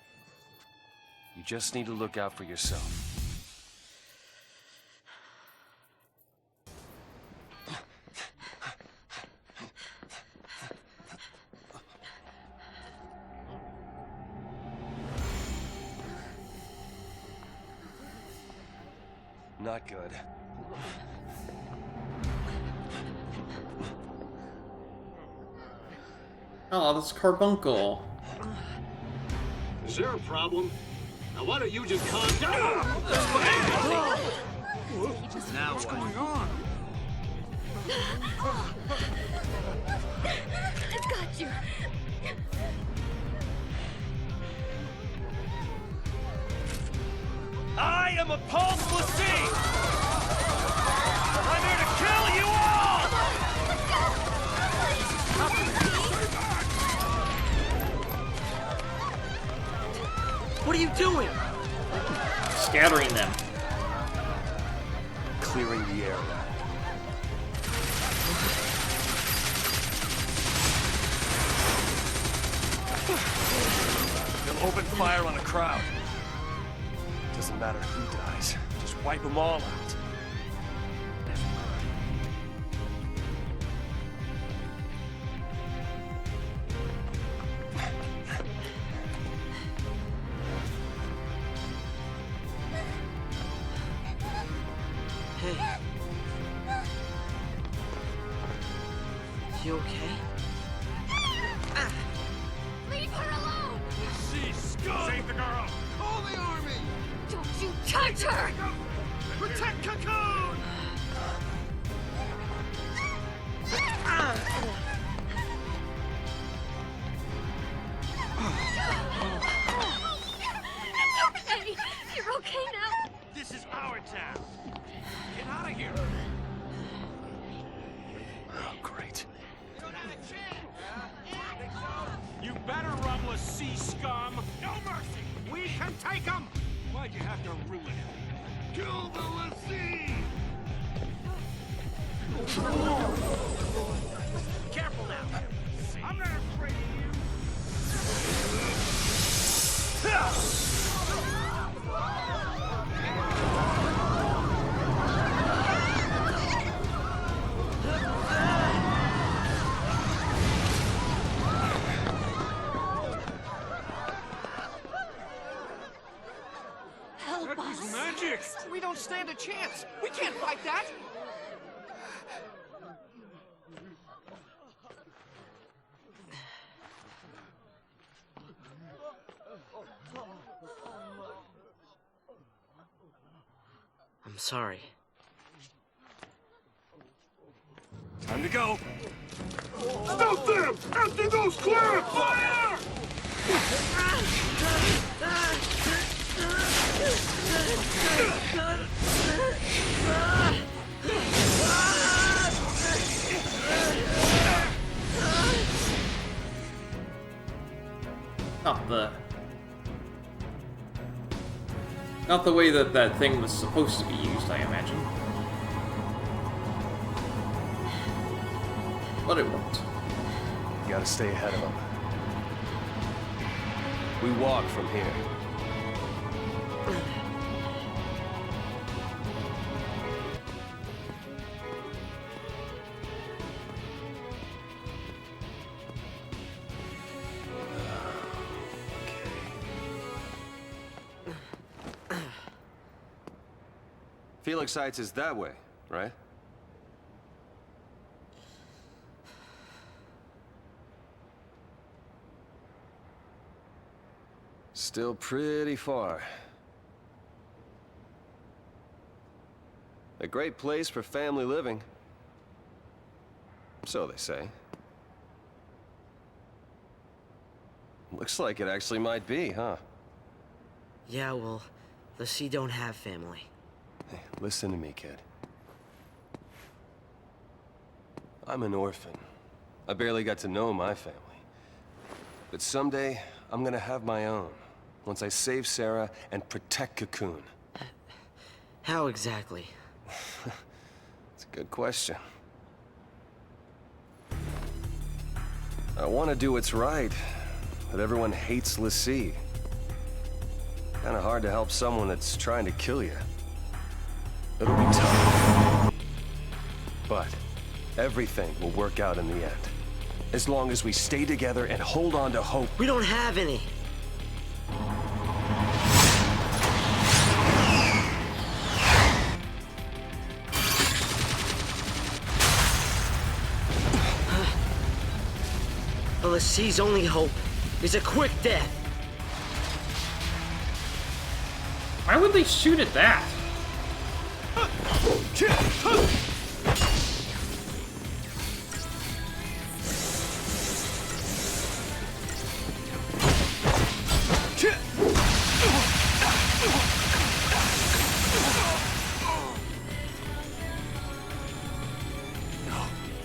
You just need to look out for yourself. Not good. Oh, that's Carbuncle. Is there a problem? Now why don't you just calm down? Now what's going on? I've got you. I am a Pulse Lassie! I'm here to kill you all! What are you doing? Scattering them. Clearing the area. They'll open fire on the crowd. Doesn't matter who dies. Just wipe them all out. Hey. You okay? Leave her alone! See, scum! Save the girl! Call the army! Don't you touch her! Protect Cocoon! It's okay! You're okay now! This is our town! Get out of here! Oh, great. You better run, Lassie scum! No mercy! We can take him! Why'd you have to ruin it? Kill the Lassie! Careful now! I'm not afraid of you! Help That was us! magic! We don't stand a chance! We can't fight that! I'm sorry. Time to go! Stop them! Empty those clips! Fire! Not the way that that thing was supposed to be used, I imagine. But it worked. You gotta stay ahead of them. We walk from here. Felix Heights is that way, right? Still pretty far. A great place for family living. So they say. Looks like it actually might be, huh? Yeah, well, the Sea don't have family. Hey, listen to me, kid. I'm an orphan. I barely got to know my family. But someday, I'm gonna have my own. Once I save Sarah and protect Cocoon. How exactly? It's a good question. I want to do what's right, but everyone hates l'Cie. Kinda hard to help someone that's trying to kill you. It'll be tough. But everything will work out in the end. As long as we stay together and hold on to hope. We don't have any. The l'Cie's only hope is a quick death. Why would they shoot at that?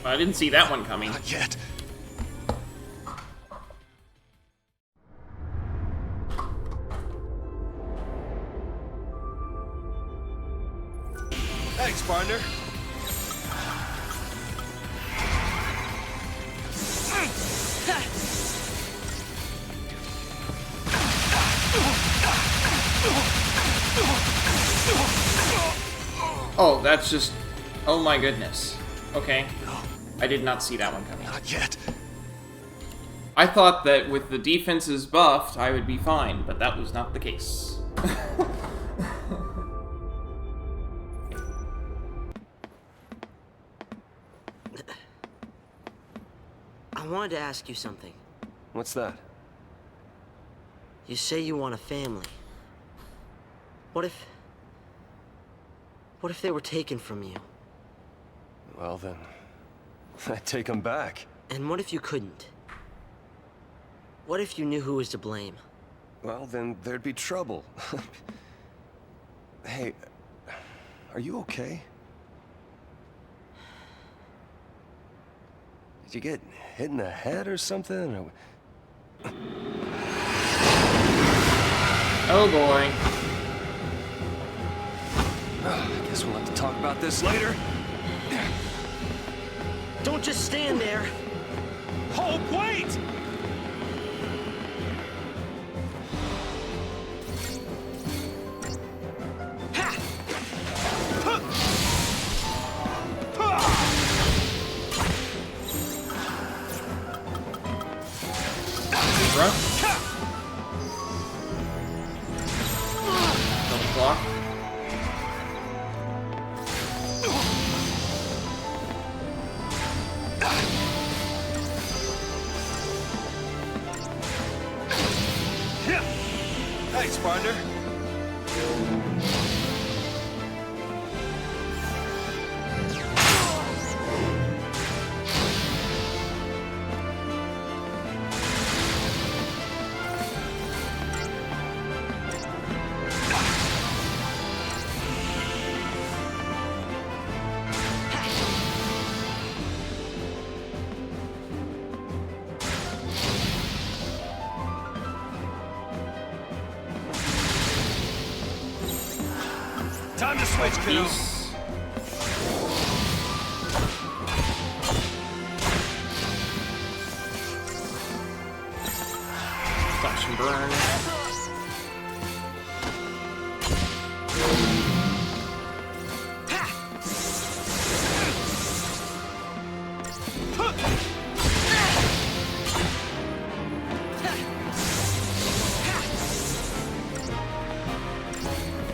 I didn't see that one coming. Not yet. Thanks, partner. Oh, that's just... Oh my goodness. Okay. I did not see that one coming. Not yet. I thought that with the defenses buffed, I would be fine, but that was not the case. I wanted to ask you something. What's that? You say you want a family. What if they were taken from you? Well then, I'd take them back. And what if you couldn't? What if you knew who was to blame? Well, then there'd be trouble. Hey, are you okay? Did you get hit in the head or something? Or... Oh boy. I guess we'll have to talk about this later. Don't just stand there. Hope, wait! Double block. Thanks, partner. Time to switch, kiddo. Flash and burn.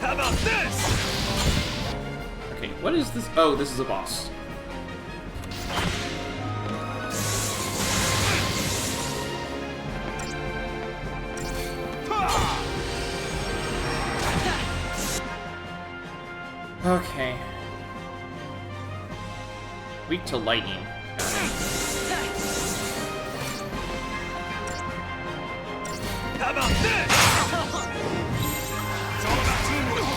How about this? Okay, what is this? Oh, this is a boss. Okay. Weak to lightning. Got it. about this? It's all about teamwork.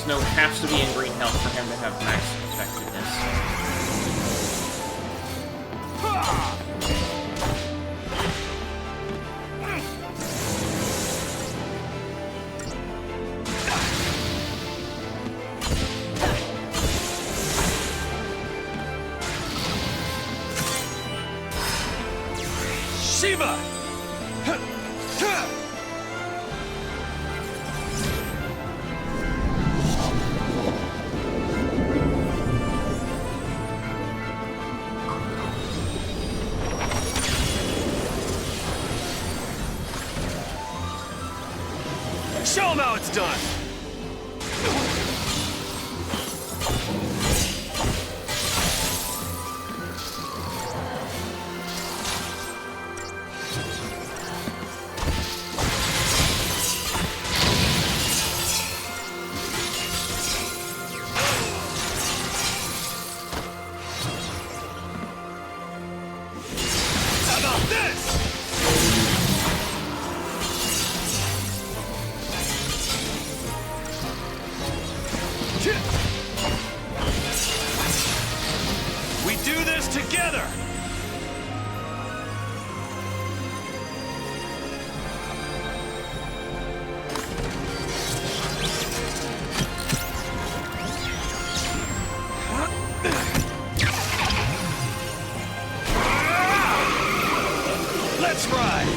Snow has to be in green health for him to have max effectiveness. Shiva! Show him how it's done! How about this? We do this together! Let's ride!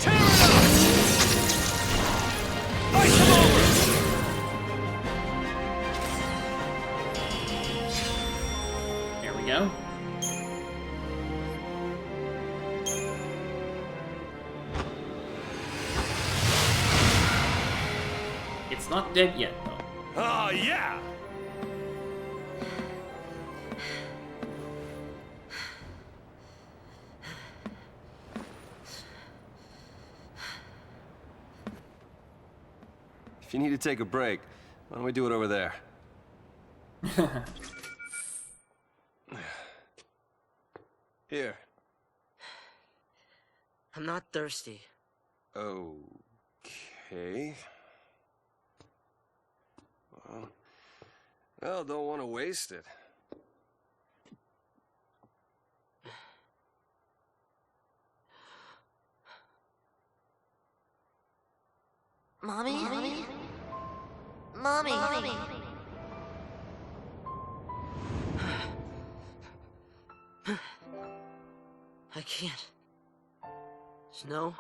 Tear it up! Ice him over! There we go. It's not dead yet, though. Oh, yeah! If you need to take a break, why don't we do it over there? Here. I'm not thirsty. Okay. Well, don't want to waste it. Mommy? Mommy? I can't. Snow?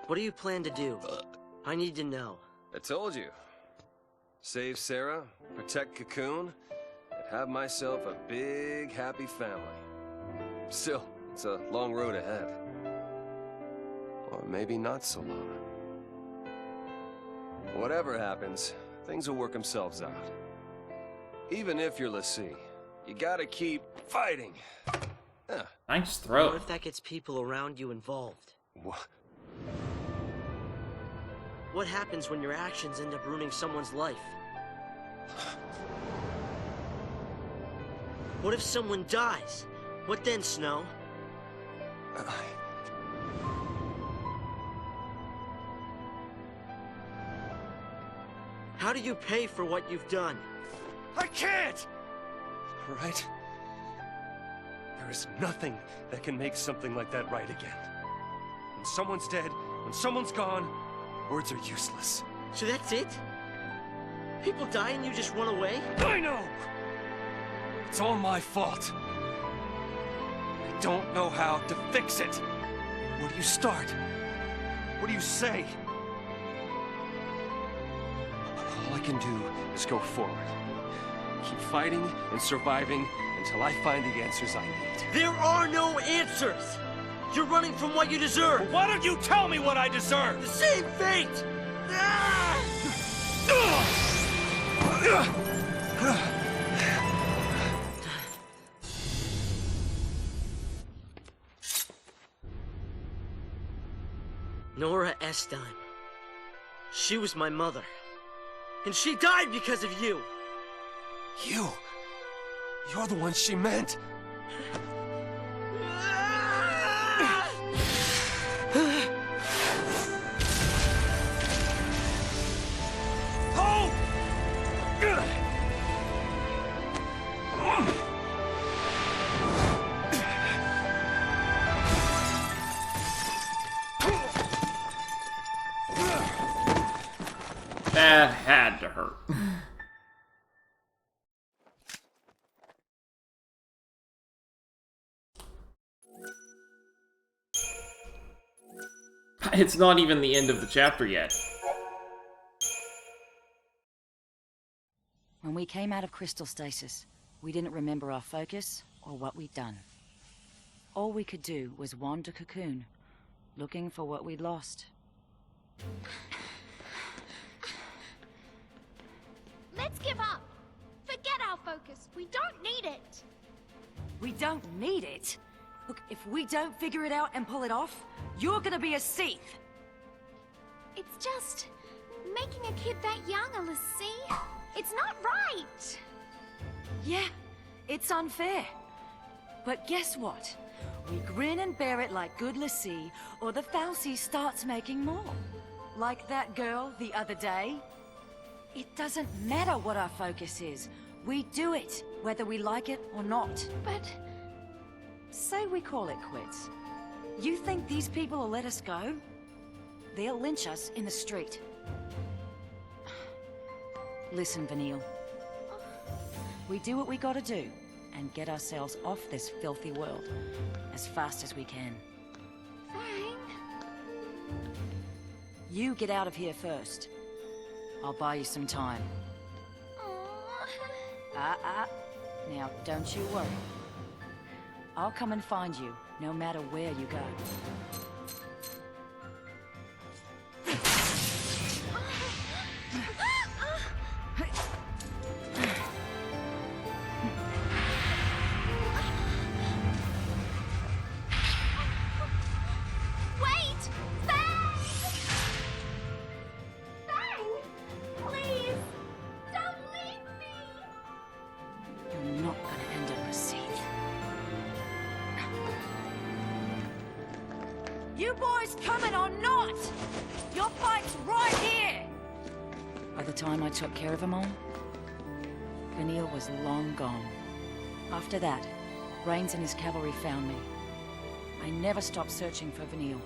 What do you plan to do? I need to know. I told you. Save Sarah, protect Cocoon, and have myself a big, happy family. Still, it's a long road ahead. Or maybe not so long. Whatever happens, things will work themselves out. Even if you're l'Cie, you gotta keep fighting. Nice throw. What if that gets people around you involved? What? What happens when your actions end up ruining someone's life? What if someone dies? What then, Snow? How do you pay for what you've done? I can't! All right? There is nothing that can make something like that right again. When someone's dead, when someone's gone, words are useless. So that's it? People die and you just run away? I know! It's all my fault. I don't know how to fix it. Where do you start? What do you say? All I can do is go forward. Keep fighting and surviving until I find the answers I need. There are no answers! You're running from what you deserve! Well, why don't you tell me what I deserve? The same fate! Nora Estine. She was my mother. And she died because of you! You're the one she meant. That had to hurt. It's not even the end of the chapter yet. When we came out of crystal stasis, we didn't remember our focus or what we'd done. All we could do was wander Cocoon, looking for what we'd lost. Let's give up. Forget our focus. We don't need it. We don't need it? Look, if we don't figure it out and pull it off, you're gonna be a Sith. It's just making a kid that young, Lassie. It's not right. Yeah, it's unfair. But guess what? We grin and bear it like good Lassie, or the fal'Cie starts making more. Like that girl the other day. It doesn't matter what our focus is. We do it, whether we like it or not. But... say we call it quits. You think these people will let us go? They'll lynch us in the street. Listen, Vanille. We do what we gotta do, and get ourselves off this filthy world as fast as we can. Fine. You get out of here first. I'll buy you some time. Now, don't you worry. I'll come and find you, no matter where you go. Wait! Fang! Fang! Please! Don't leave me! You're not gonna end up a Sith. You boys coming or not? Your fight's right here! By the time I took care of them all, Vanille was long gone. After that, Rains and his cavalry found me. I never stopped searching for Vanille,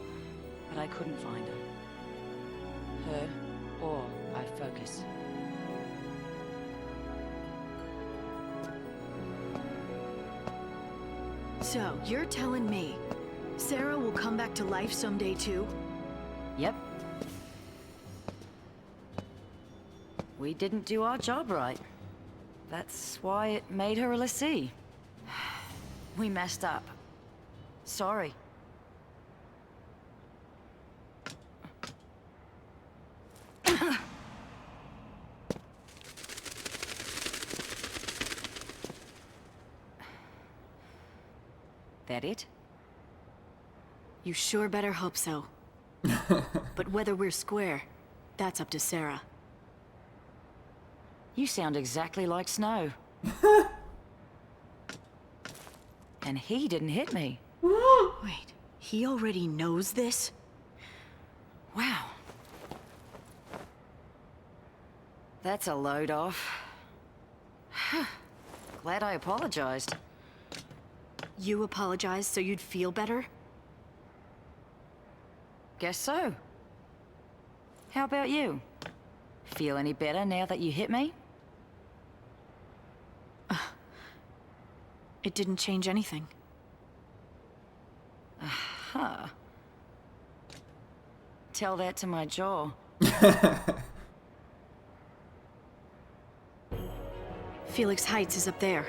but I couldn't find her. Her or our focus. So, you're telling me Sarah will come back to life someday too? Yep. We didn't do our job right. That's why it made her a Lassie. We messed up. Sorry. That it? You sure better hope so. But whether we're square, that's up to Sarah. You sound exactly like Snow. And he didn't hit me. Wait, he already knows this? Wow. That's a load off. Glad I apologized. You apologized so you'd feel better? Guess so. How about you? Feel any better now that you hit me? It didn't change anything. Huh. Tell that to my jaw. Felix Heights is up there.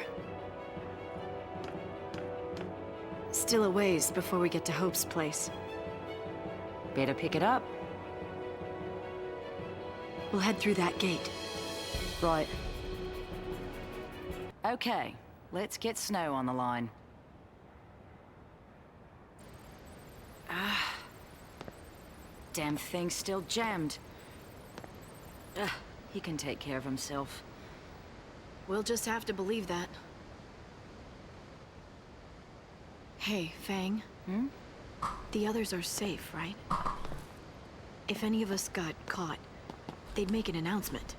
Still a ways before we get to Hope's place. Better pick it up. We'll head through that gate. Right. Okay, let's get Snow on the line. Damn thing's still jammed. He can take care of himself. We'll just have to believe that. Hey, Fang. The others are safe, right? If any of us got caught, they'd make an announcement.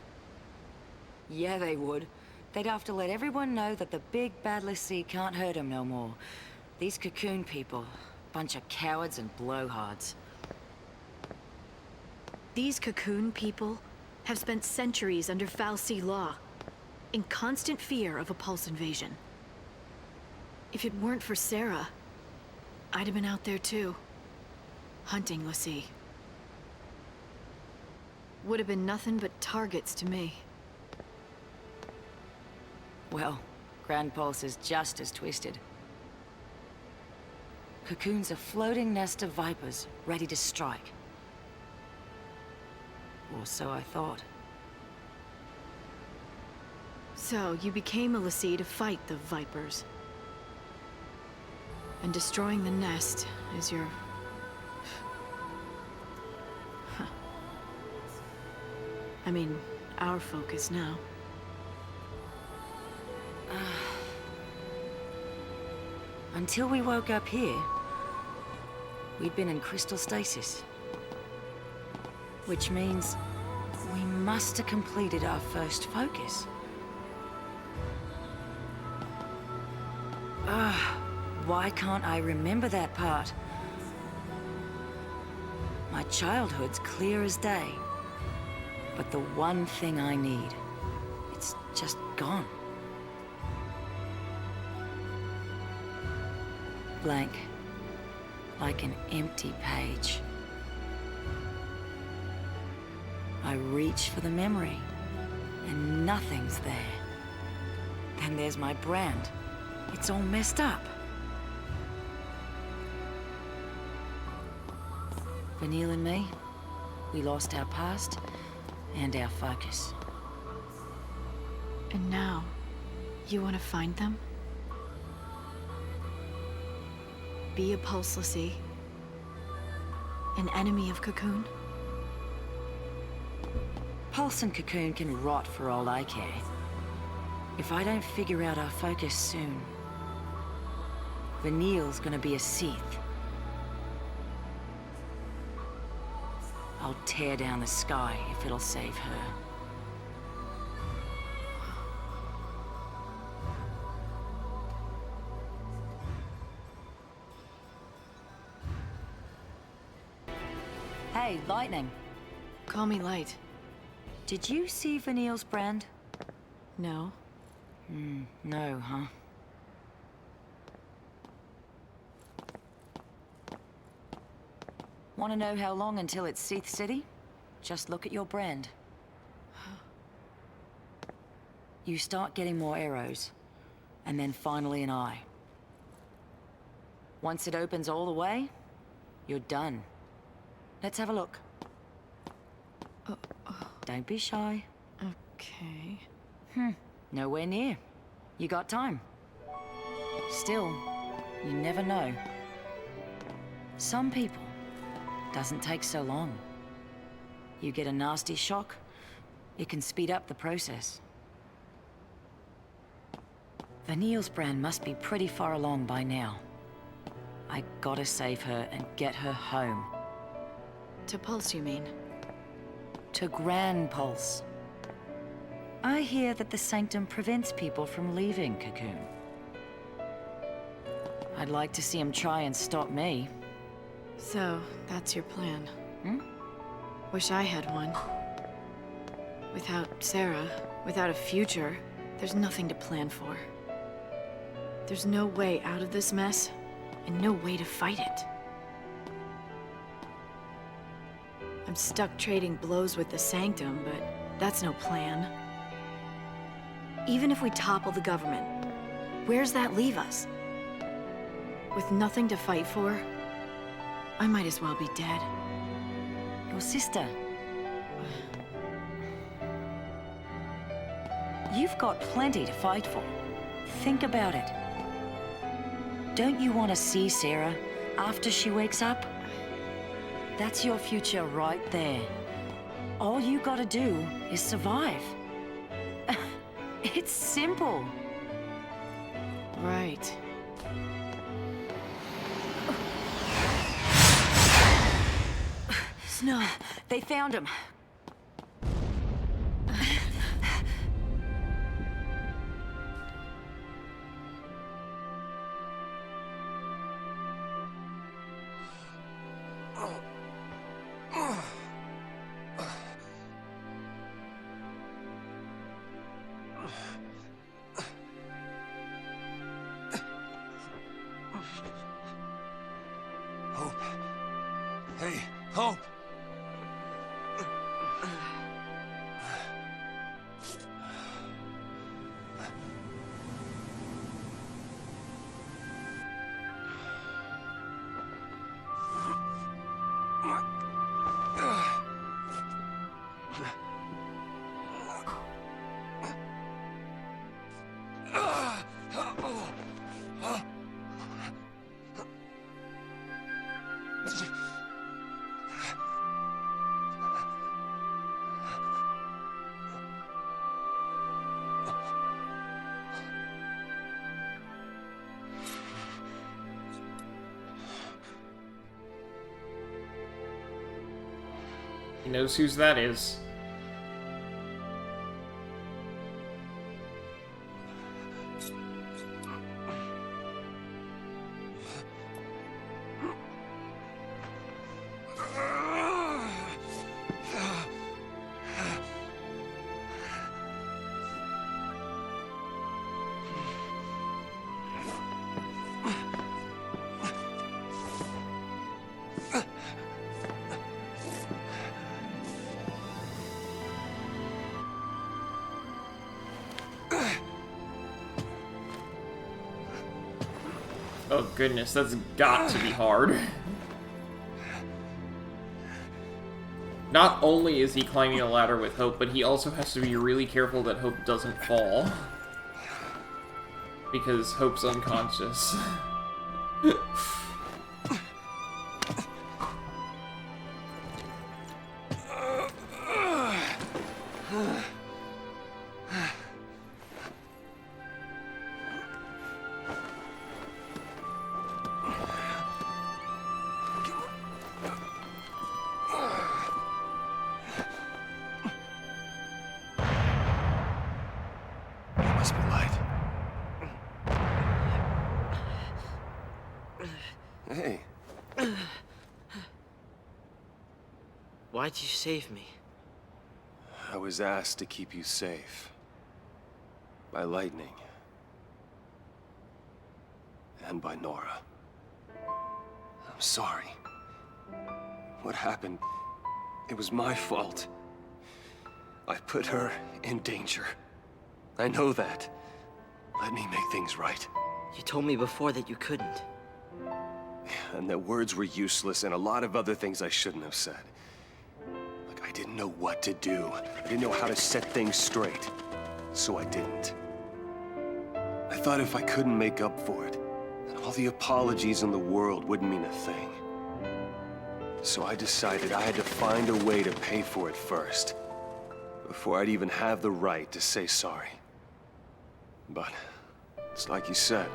Yeah, they would. They'd have to let everyone know that the big bad Lassie can't hurt them no more. These Cocoon people, bunch of cowards and blowhards. These Cocoon people have spent centuries under fal'Cie law, in constant fear of a Pulse invasion. If it weren't for Sarah, I'd have been out there too, hunting Lassie. Would have been nothing but targets to me. Well, Grand Pulse is just as twisted. Cocoon's a floating nest of vipers, ready to strike. Or so I thought. So, you became a Lassie to fight the Vipers. And destroying the nest is your... I mean, our focus now. Until we woke up here, we'd been in crystal stasis. Which means we must have completed our first focus. Why can't I remember that part? My childhood's clear as day. But the one thing I need, it's just gone. Blank. Like an empty page. I reach for the memory, and nothing's there. Then there's my brand. It's all messed up. Vanille and me, we lost our past and our focus. And now, you want to find them? Be a Pulse Lassie? An enemy of Cocoon? Pulse and Cocoon can rot for all I care. If I don't figure out our focus soon, Vanille's gonna be a Seath. I'll tear down the sky if it'll save her. Hey, Lightning. Call me Light. Did you see Vanille's brand? No. No, huh? Want to know how long until it's Seath City? Just look at your brand. You start getting more arrows, and then finally an eye. Once it opens all the way, you're done. Let's have a look. Don't be shy. Okay. Nowhere near. You got time. Still, you never know. Some people, doesn't take so long. You get a nasty shock, it can speed up the process. Vanille's brand must be pretty far along by now. I gotta save her and get her home. To Pulse, you mean? To Grand Pulse. I hear that the Sanctum prevents people from leaving Cocoon. I'd like to see him try and stop me. So, that's your plan. Wish I had one. Without Sarah, without a future, there's nothing to plan for. There's no way out of this mess, and no way to fight it. I'm stuck trading blows with the Sanctum, but that's no plan. Even if we topple the government, where's that leave us? With nothing to fight for, I might as well be dead. Your sister. You've got plenty to fight for. Think about it. Don't you want to see Sarah after she wakes up? That's your future right there. All you gotta do is survive. It's simple. Right. Snow, they found him. Hope. Hey, Hope! He knows whose that is. Oh goodness, that's got to be hard. Not only is he climbing a ladder with Hope, but he also has to be really careful that Hope doesn't fall. Because Hope's unconscious. Hey. Why'd you save me? I was asked to keep you safe. By Lightning. And by Nora. I'm sorry. What happened, it was my fault. I put her in danger. I know that. Let me make things right. You told me before that you couldn't. And that words were useless and a lot of other things I shouldn't have said. Like, I didn't know what to do. I didn't know how to set things straight. So I didn't. I thought if I couldn't make up for it, then all the apologies in the world wouldn't mean a thing. So I decided I had to find a way to pay for it first, before I'd even have the right to say sorry. But it's like you said.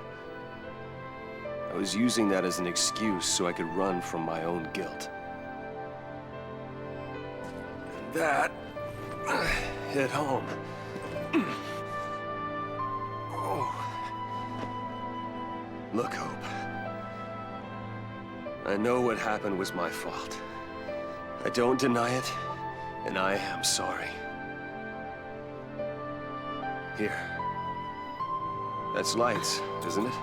I was using that as an excuse so I could run from my own guilt. And that hit home. Oh. Look, Hope. I know what happened was my fault. I don't deny it, and I am sorry. Here. That's lights, isn't it?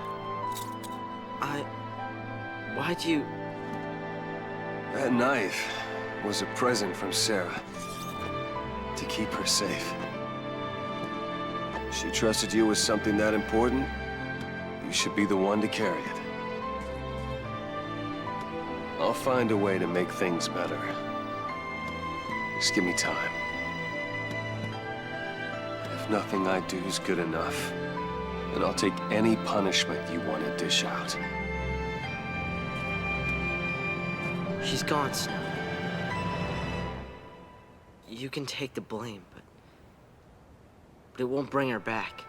Why'd you... That knife was a present from Sarah. To keep her safe. She trusted you with something that important. You should be the one to carry it. I'll find a way to make things better. Just give me time. If nothing I do is good enough, then I'll take any punishment you want to dish out. She's gone, Snow. You can take the blame, but it won't bring her back.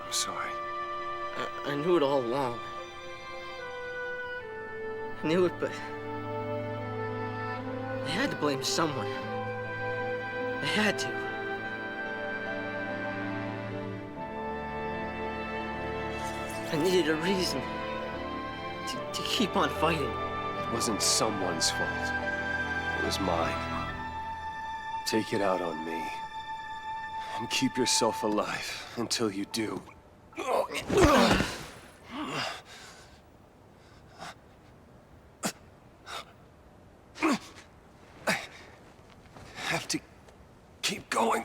I'm sorry. I knew it all along. I knew it, but... I had to blame someone. I had to. I needed a reason to keep on fighting. It wasn't someone's fault. It was mine. Take it out on me. And keep yourself alive until you do. I have to keep going.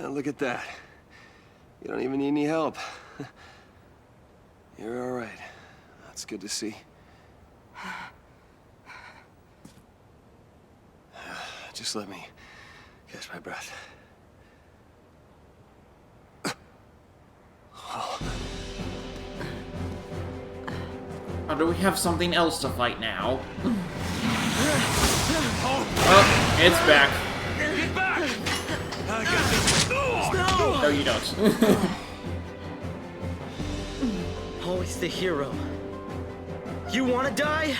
Look at that. You don't even need any help. You're all right. That's good to see. Just let me catch my breath. Oh, do we have something else to fight now? Oh, it's back. Get back! I got this. No, you don't. Always the hero. You wanna die?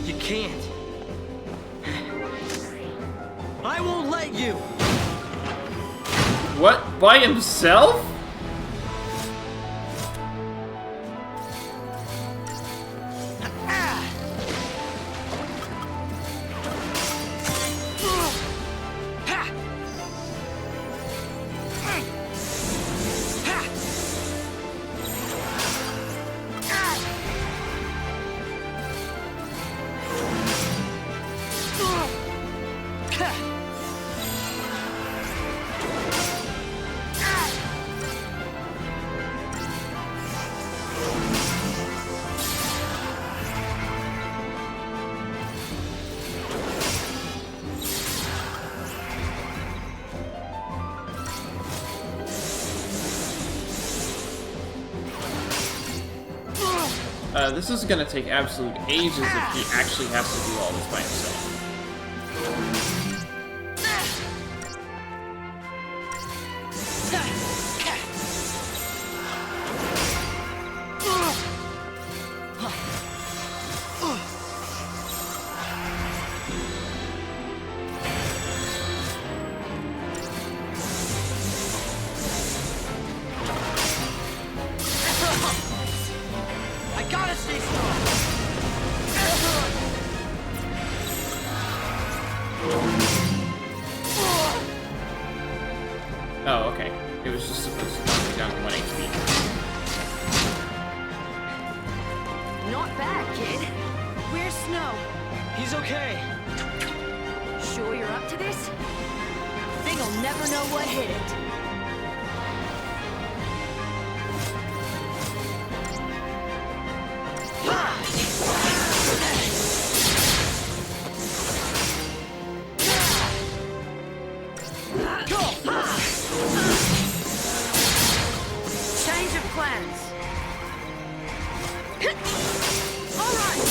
You can't. I won't let you! What? By himself? This is gonna take absolute ages if he actually has to do all this by himself. Oh, okay. It was just supposed to knock me down to 1 HP. Not bad, kid. Where's Snow? He's okay. Sure you're up to this? Think I'll never know what hit it. Change of plans. All right.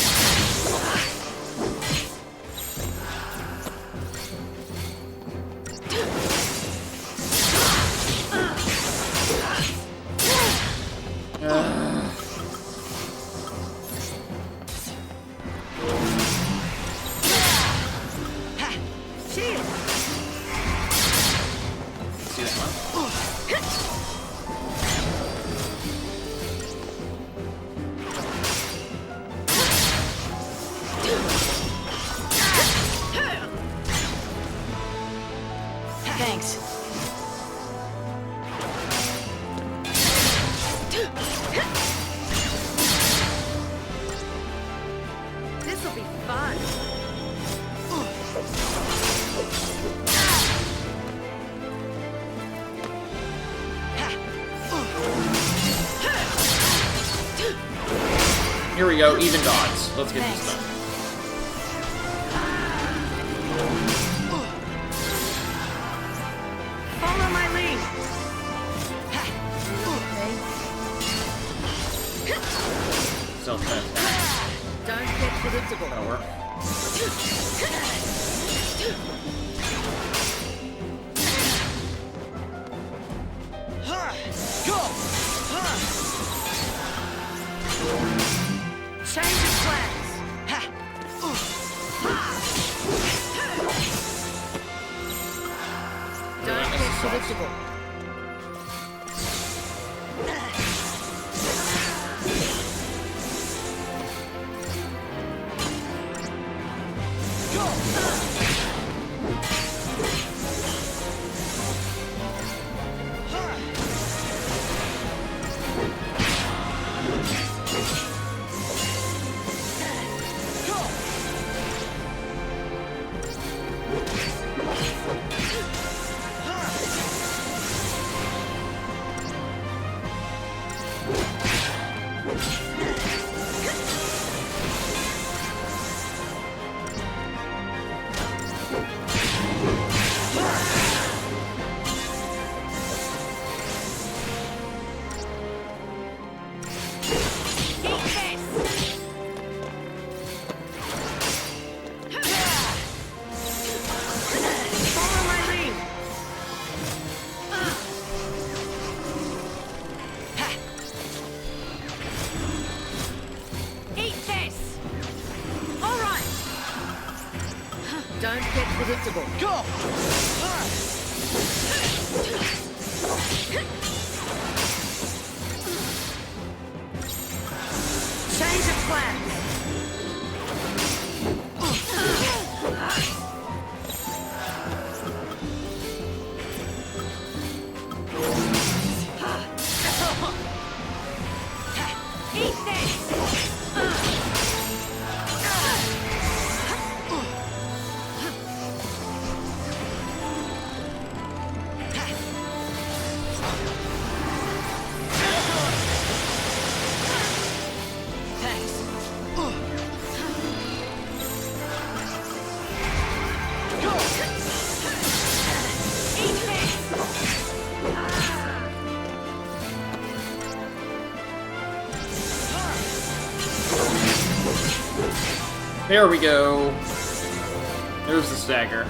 Here we go, even gods. Let's get this done. Follow my lead. Self-attack. Don't get predictable. That'll work. Go! Change of plans. Don't get predictable. Don't get predictable. Go! Change of plans. Eat this! There we go. There's the stagger.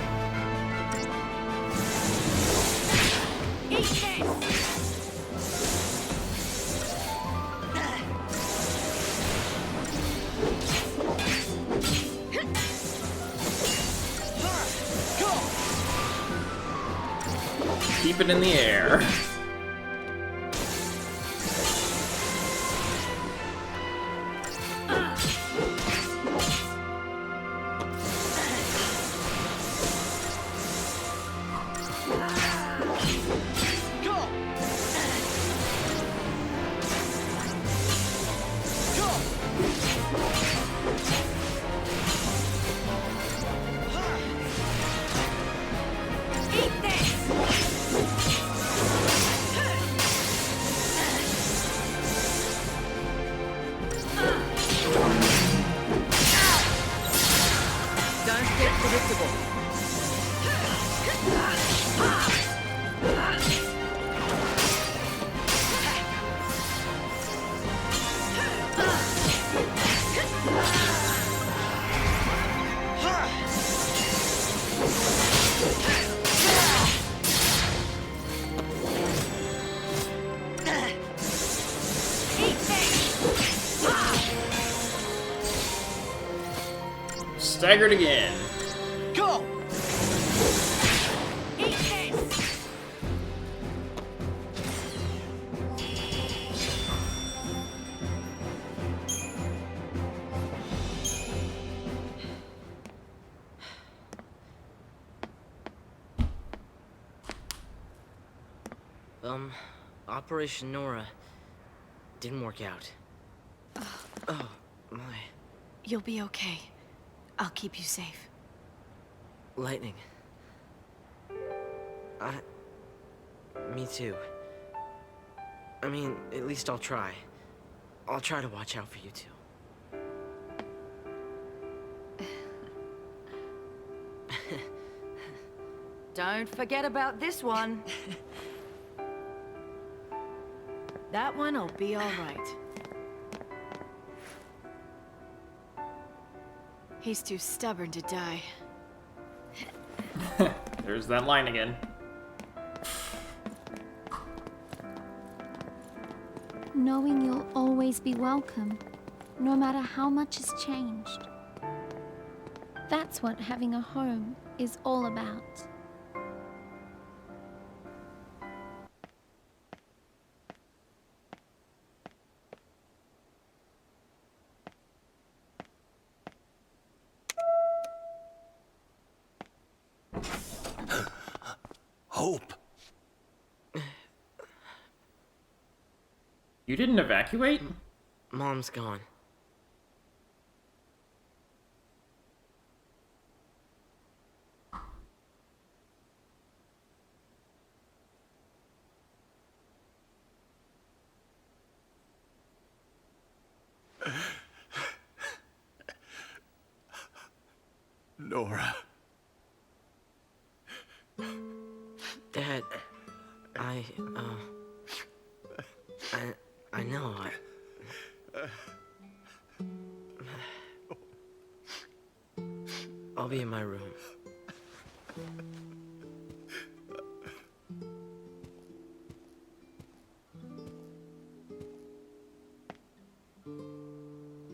Keep it in the air. Staggered again. Go! Operation Nora didn't work out. Oh, my. You'll be okay. I'll keep you safe. Lightning. Me too. I mean, at least I'll try. I'll try to watch out for you two. Don't forget about this one. That one'll be all right. He's too stubborn to die. There's that line again. Knowing you'll always be welcome, no matter how much has changed. That's what having a home is all about. Hope. You didn't evacuate? Mom's gone. Nora. Dad, I know, I'll be in my room.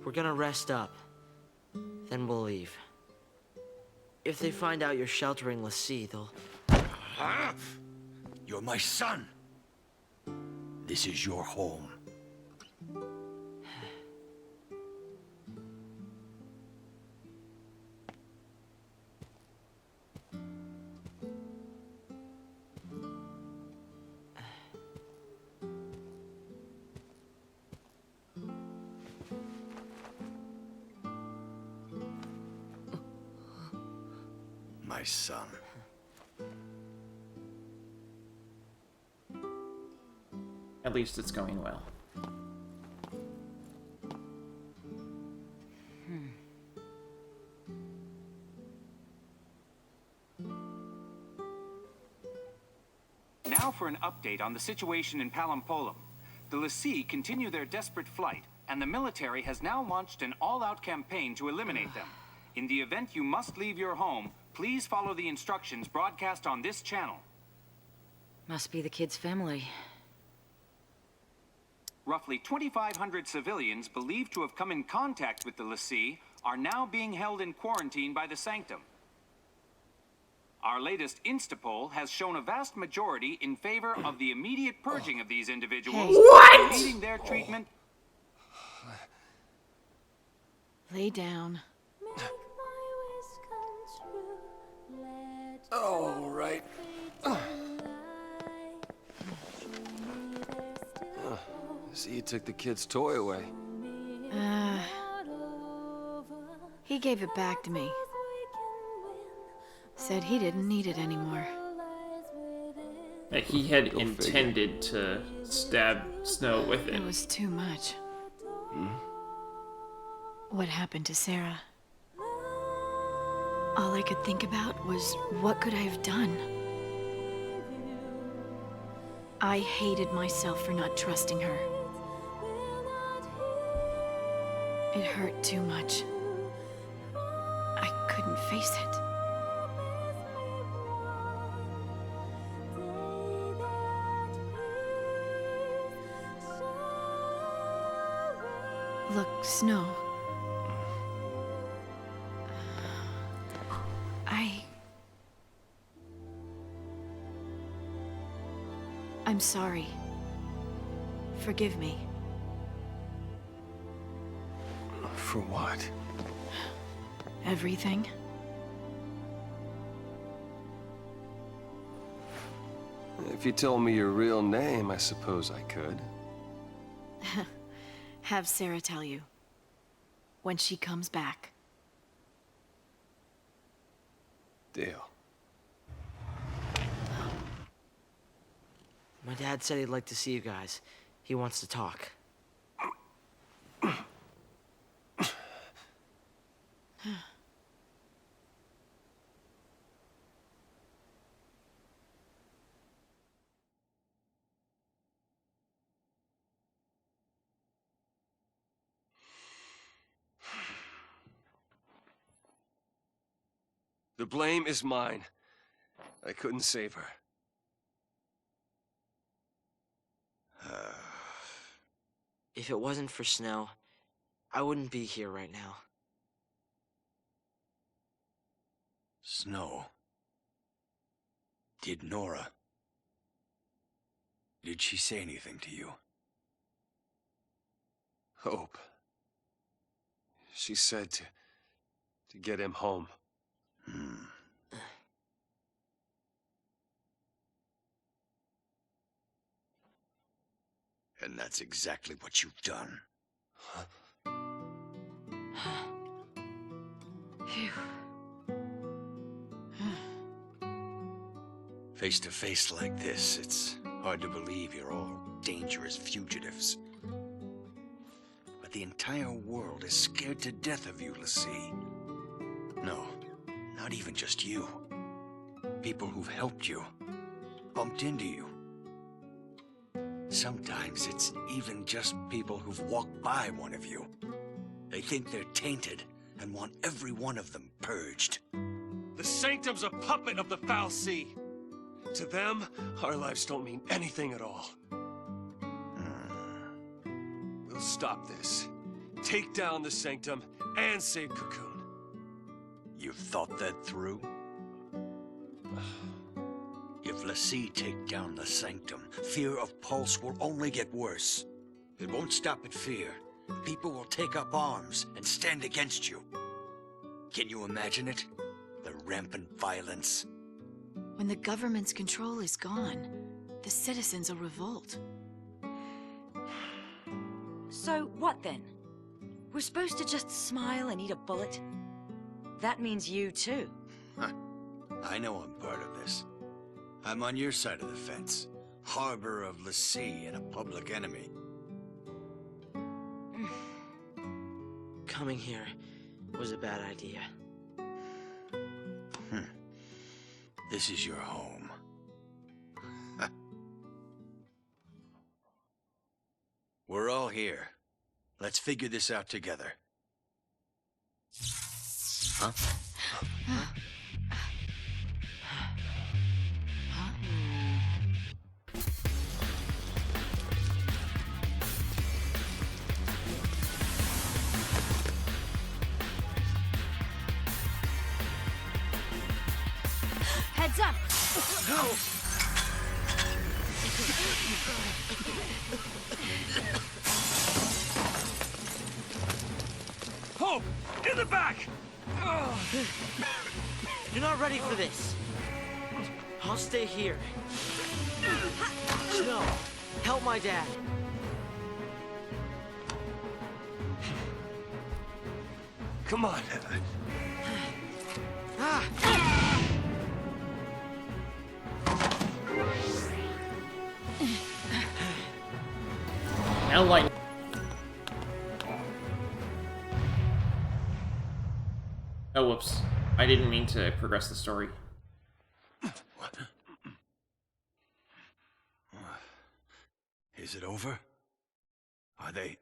We're gonna rest up, then we'll leave. If they find out you're sheltering Lassie, they'll... Huh? You're my son. This is your home. My son. At least it's going well. Now for an update on the situation in Palampolum. The Lassie continue their desperate flight, and the military has now launched an all-out campaign to eliminate them. In the event you must leave your home, please follow the instructions broadcast on this channel. Must be the kid's family. Roughly 2,500 civilians believed to have come in contact with the Lassie are now being held in quarantine by the Sanctum. Our latest Instapoll has shown a vast majority in favor of the immediate purging of these individuals, What? leading their treatment. Lay down. All right. See, you took the kid's toy away. He gave it back to me. Said he didn't need it anymore. That he had intended to stab Snow with it. It was too much. What happened to Sarah? All I could think about was, what could I have done? I hated myself for not trusting her. It hurt too much. I couldn't face it. Look, Snow. I'm sorry. Forgive me. For what? Everything. If you told me your real name, I suppose I could. Have Sarah tell you. When she comes back. Deal. My dad said he'd like to see you guys. He wants to talk. The blame is mine. I couldn't save her. If it wasn't for Snow, I wouldn't be here right now. Snow. Did Nora... Did she say anything to you? Hope. She said to get him home. And that's exactly what you've done. Face to face like this, it's hard to believe you're all dangerous fugitives. But the entire world is scared to death of you, l'Cie. No, not even just you. People who've helped you, bumped into you. Sometimes it's even just people who've walked by one of you. They think they're tainted and want every one of them purged. The Sanctum's a puppet of the fal'Cie. To them, our lives don't mean anything at all. We'll stop this. Take down the Sanctum and save Cocoon. You've thought that through? If l'Cie take down the Sanctum, fear of Pulse will only get worse. It won't stop at fear. People will take up arms and stand against you. Can you imagine it? The rampant violence. When the government's control is gone, the citizens will revolt. So what then? We're supposed to just smile and eat a bullet? That means you too. I know I'm part of this. I'm on your side of the fence. Harbor of l'Cie and a public enemy. Coming here was a bad idea. This is your home. We're all here. Let's figure this out together. Huh? Heads up! Hope! In the back! You're not ready for this. I'll stay here. Snow, help my dad. Come on. Now light. Oh, whoops. I didn't mean to progress the story. Is it over? Are they?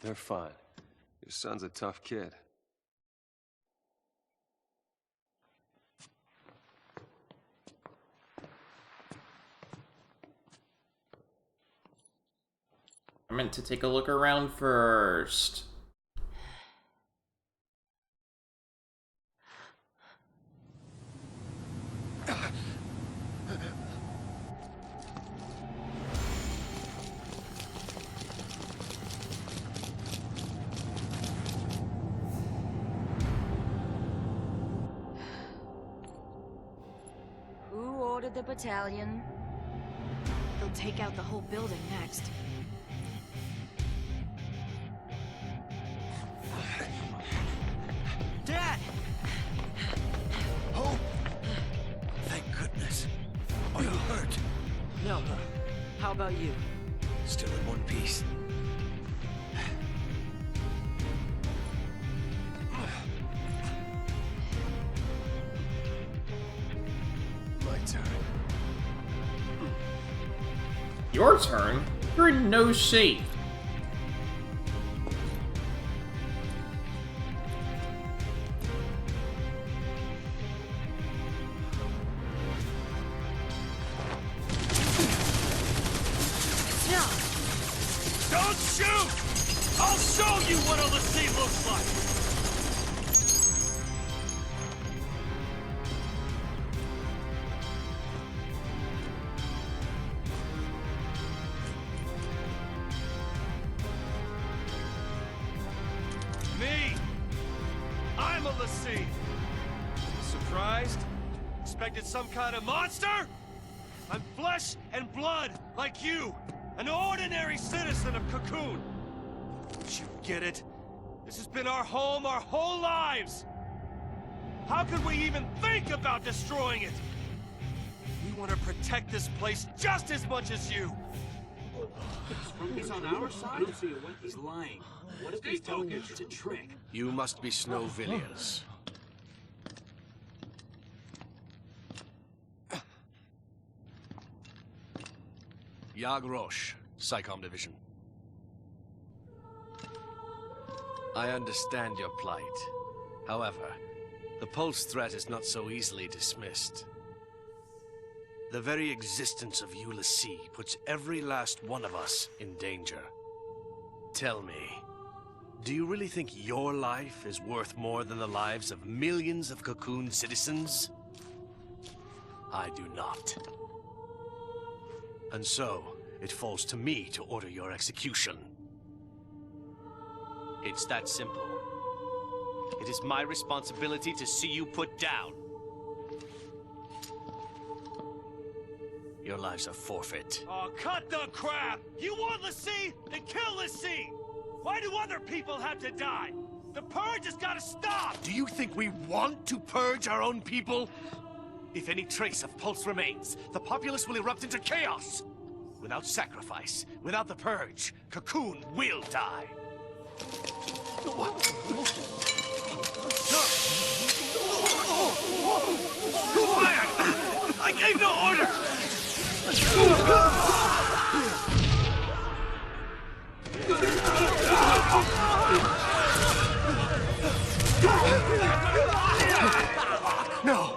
They're fine. Your son's a tough kid. I meant to take a look around first. Who ordered the battalion? They'll take out the whole building next. Dad! Oh! Thank goodness. Are you hurt? No. How about you? Still in one piece. My turn. Your turn? You're in no shape. a l'Cie. Surprised? Expected some kind of monster? I'm flesh and blood, like you. An ordinary citizen of Cocoon. Don't you get it? This has been our home our whole lives. How could we even think about destroying it? We want to protect this place just as much as you. He's on our side? He's lying. What if he's telling you it's a trick? You must be Snow Villiers. Yag Rosh, SciComm Division. I understand your plight. However, the Pulse threat is not so easily dismissed. The very existence of l'Cie puts every last one of us in danger. Tell me, do you really think your life is worth more than the lives of millions of Cocoon citizens? I do not. And so, it falls to me to order your execution. It's that simple. It is my responsibility to see you put down. Your lives are forfeit. Oh, cut the crap! You want l'Cie? Then kill l'Cie! Why do other people have to die? The purge has got to stop! Do you think we want to purge our own people? If any trace of Pulse remains, the populace will erupt into chaos. Without sacrifice, without the purge, Cocoon will die. Who fired? I gave no order! No!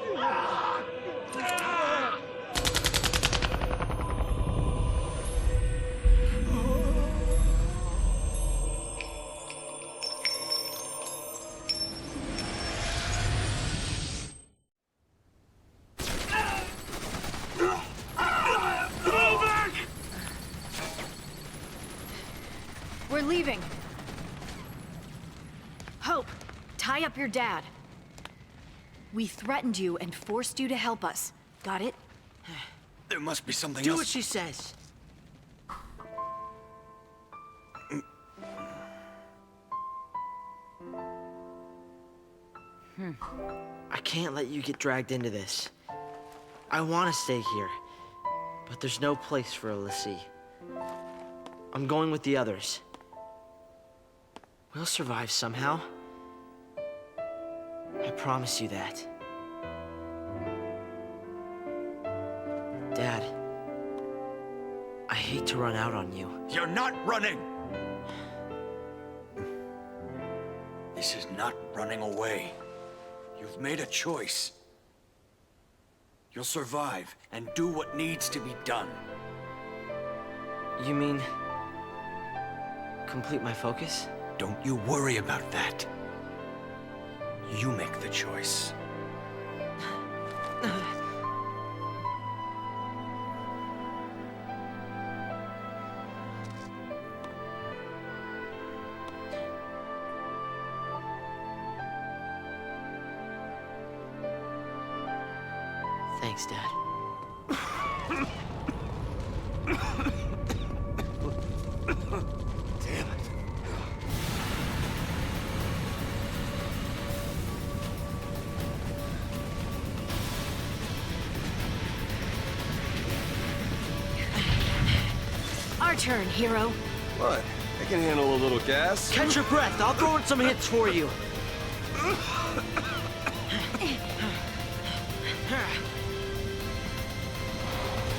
We're leaving. Hope, tie up your dad. We threatened you and forced you to help us. Got it? There must be something Do else. what she says. I can't let you get dragged into this. I want to stay here, but there's no place for a l'Cie. I'm going with the others. We'll survive somehow. I promise you that. Dad, I hate to run out on you. You're not running! This is not running away. You've made a choice. You'll survive and do what needs to be done. You mean complete my focus? Don't you worry about that. You make the choice. Thanks, Dad. Damn it. Our turn, hero. What? I can handle a little gas. Catch your breath. I'll throw in some hits for you.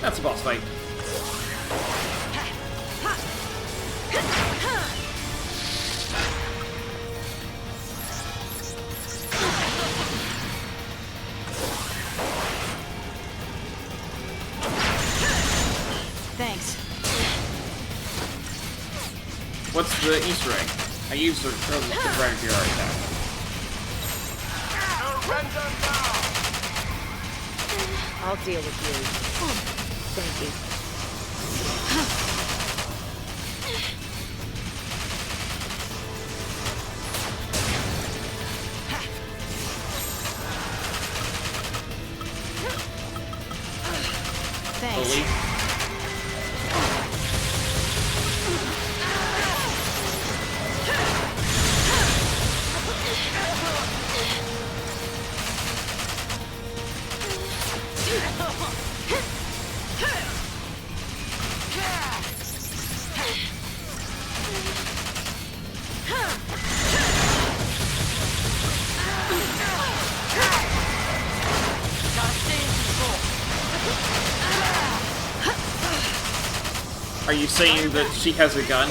That's a boss fight. Thanks. What's the Easter egg? I used the graveyard attack. Surrender now! I'll deal with you. Thank you. Are you saying that she has a gun?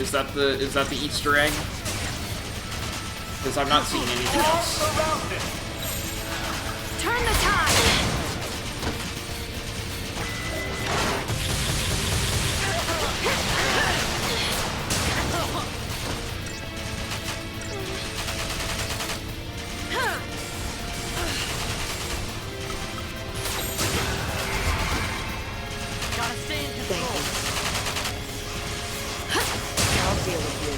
Is that the Easter egg? Because I'm not seeing anything else. Turn the tide! Gotta stay in control. I'll deal with you.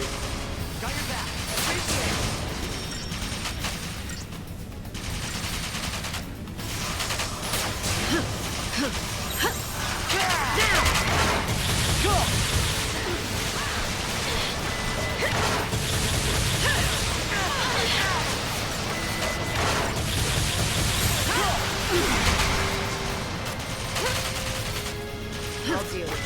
Got your back. Appreciate it. I'll deal with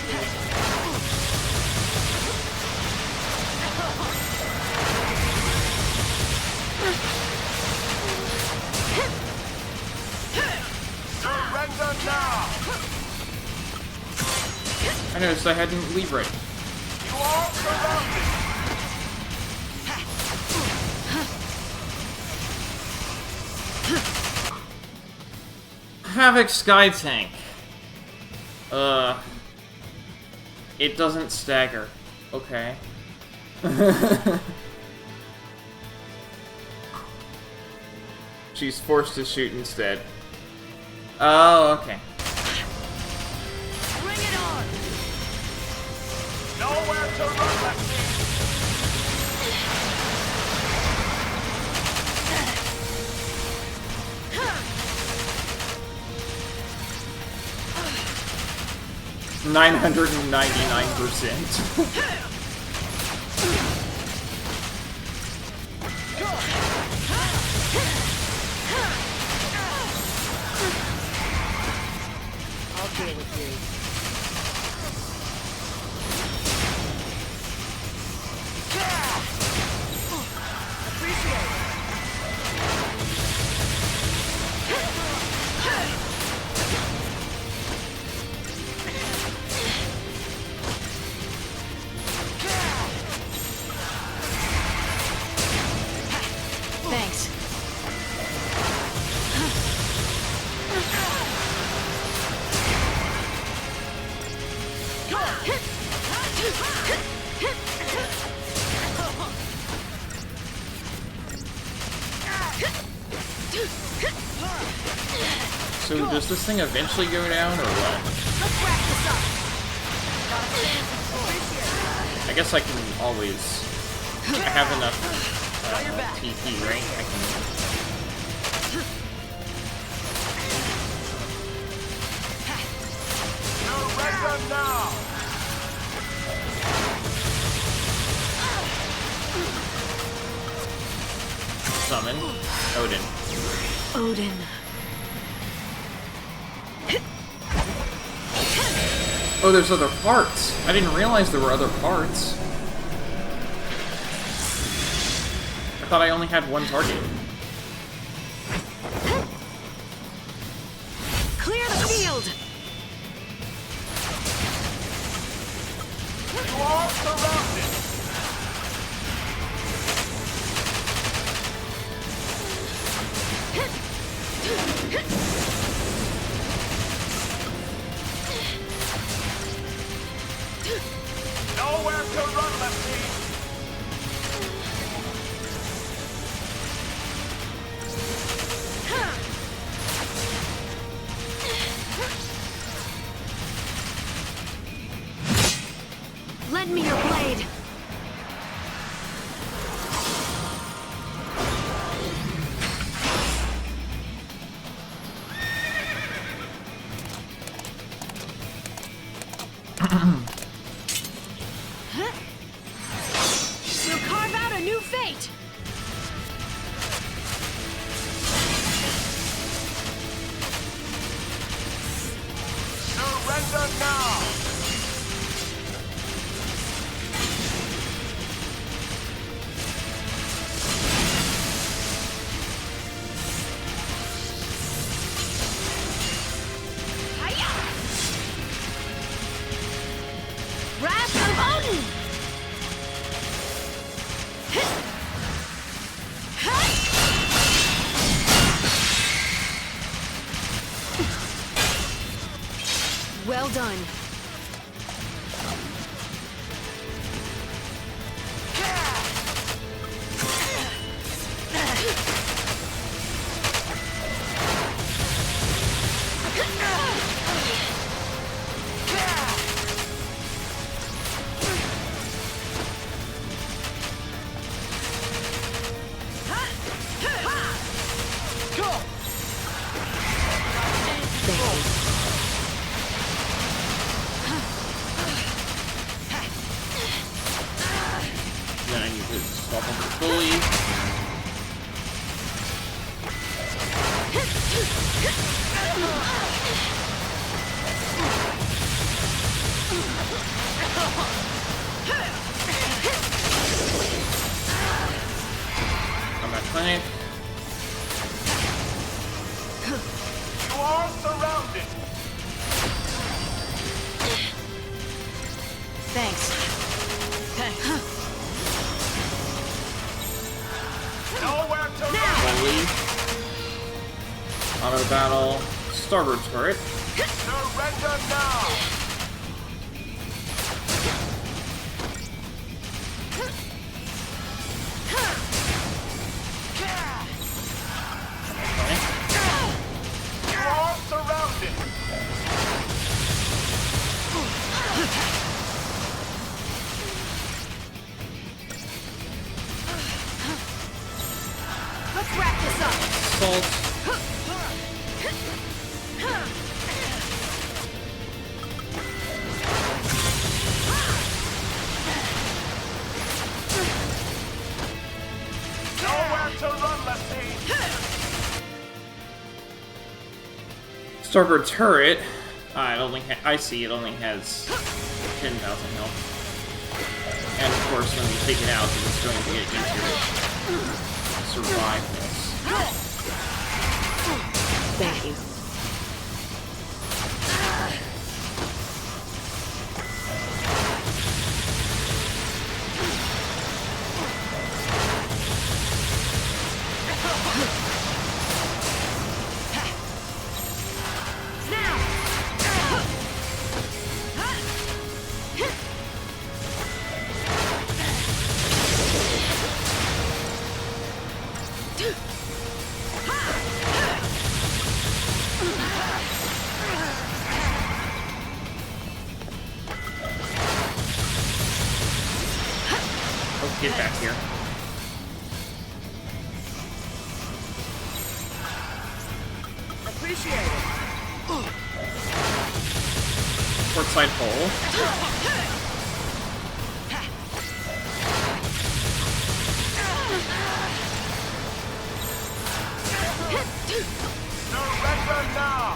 Surrender now! I noticed I hadn't leave right. You are surrounded! Havoc Sky Tank. It doesn't stagger. Okay. She's forced to shoot instead. Oh, okay. Bring it on! Nowhere to run, Lefty! 999%. I'll deal with you. Appreciate it. Thanks. So does this thing eventually go down, or what? I guess I can always... I have enough TP, right? I can... Surrender now! Summon Odin. Odin. Oh, there's other parts. I didn't realize there were other parts. I thought I only had one target. Clear the field! You are surrounded! Nowhere to run, Lefty! Lend me your blade! Well done. Then I need to swap them fully. Combat clinic. You are surrounded. Thanks. Nowhere to run. Slowly. Auto battle. Starboard turret. Surrender now. You are surrounded. Let's wrap this up. Salt. Nowhere to run, Lassie. Starboard turret. It only I see it only has 10,000 health. And of course, when you take it out, it's going to get easier to survive this. Thank you. Let's get back here. Appreciate it. Port side hole. Surrender now.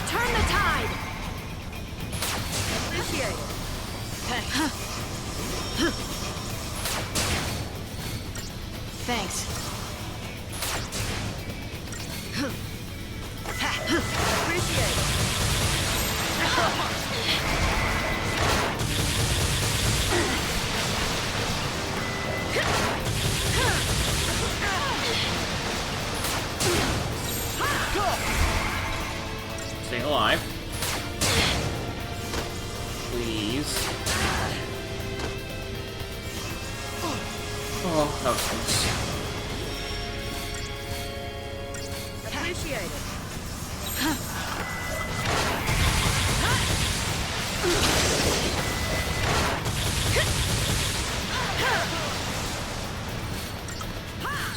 Turn the tide. Appreciate it. Thanks. Appreciate it. Stay alive. Please. Oh, that was close. Appreciate it.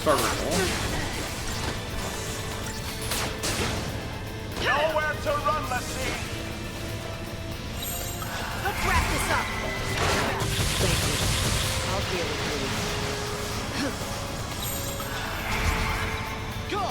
Starboard hole. Nowhere to run, Lassie. Let's wrap this up. Thank you. I'll deal with you. Go!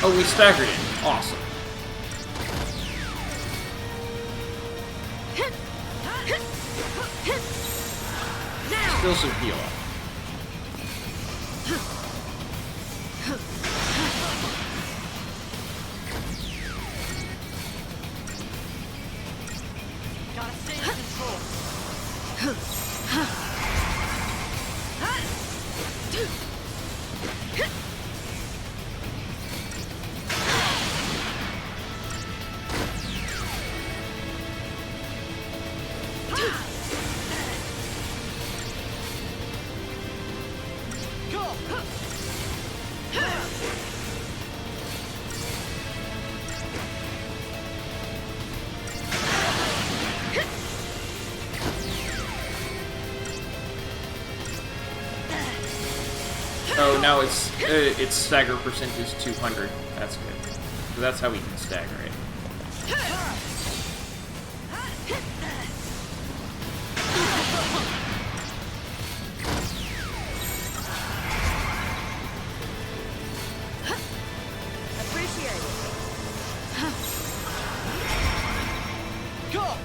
Oh, we staggered it. Awesome. Still some heal up. Gotta stay in control. Oh, now its stagger percent is 200. That's good. So that's how we can stagger it. Appreciate it. Go!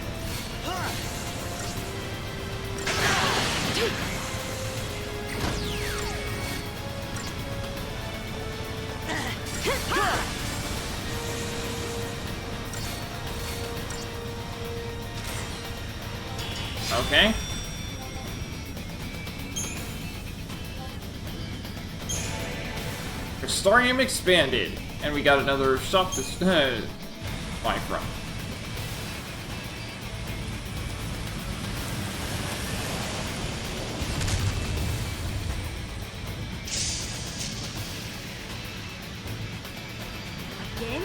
Okay. Crystarium expanded, and we got another shop to buy from. Again?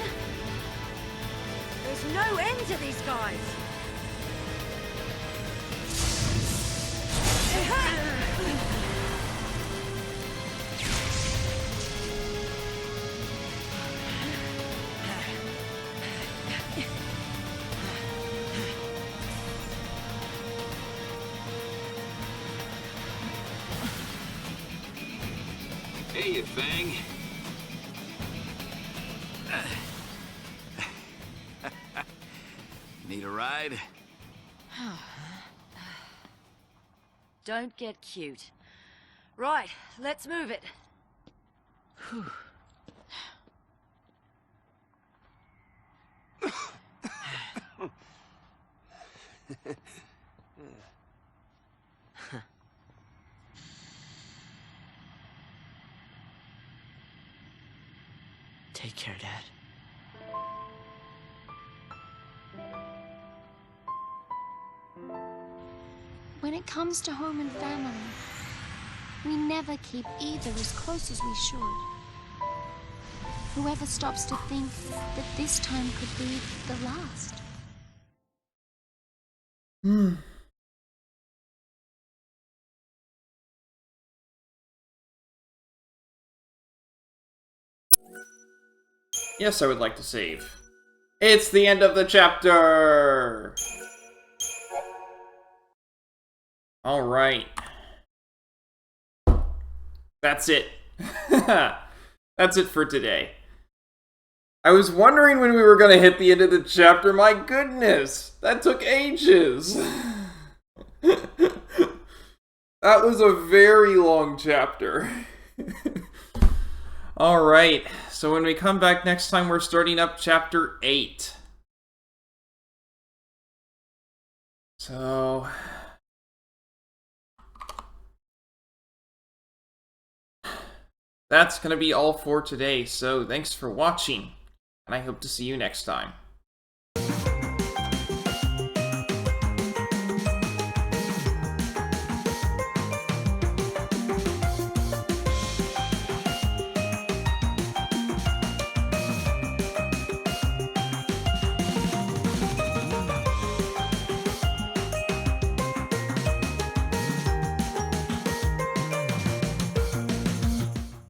There's no end to these guys. Hey, you Fang. Need a ride? Don't get cute. Right, let's move it. Take care, Dad. When it comes to home and family, we never keep either as close as we should. Whoever stops to think that this time could be the last? Yes, I would like to save. It's the end of the chapter! Alright. That's it. That's it for today. I was wondering when we were going to hit the end of the chapter. My goodness! That took ages! That was a very long chapter. Alright, so when we come back next time, we're starting up Chapter 8. So... that's going to be all for today, so thanks for watching, and I hope to see you next time.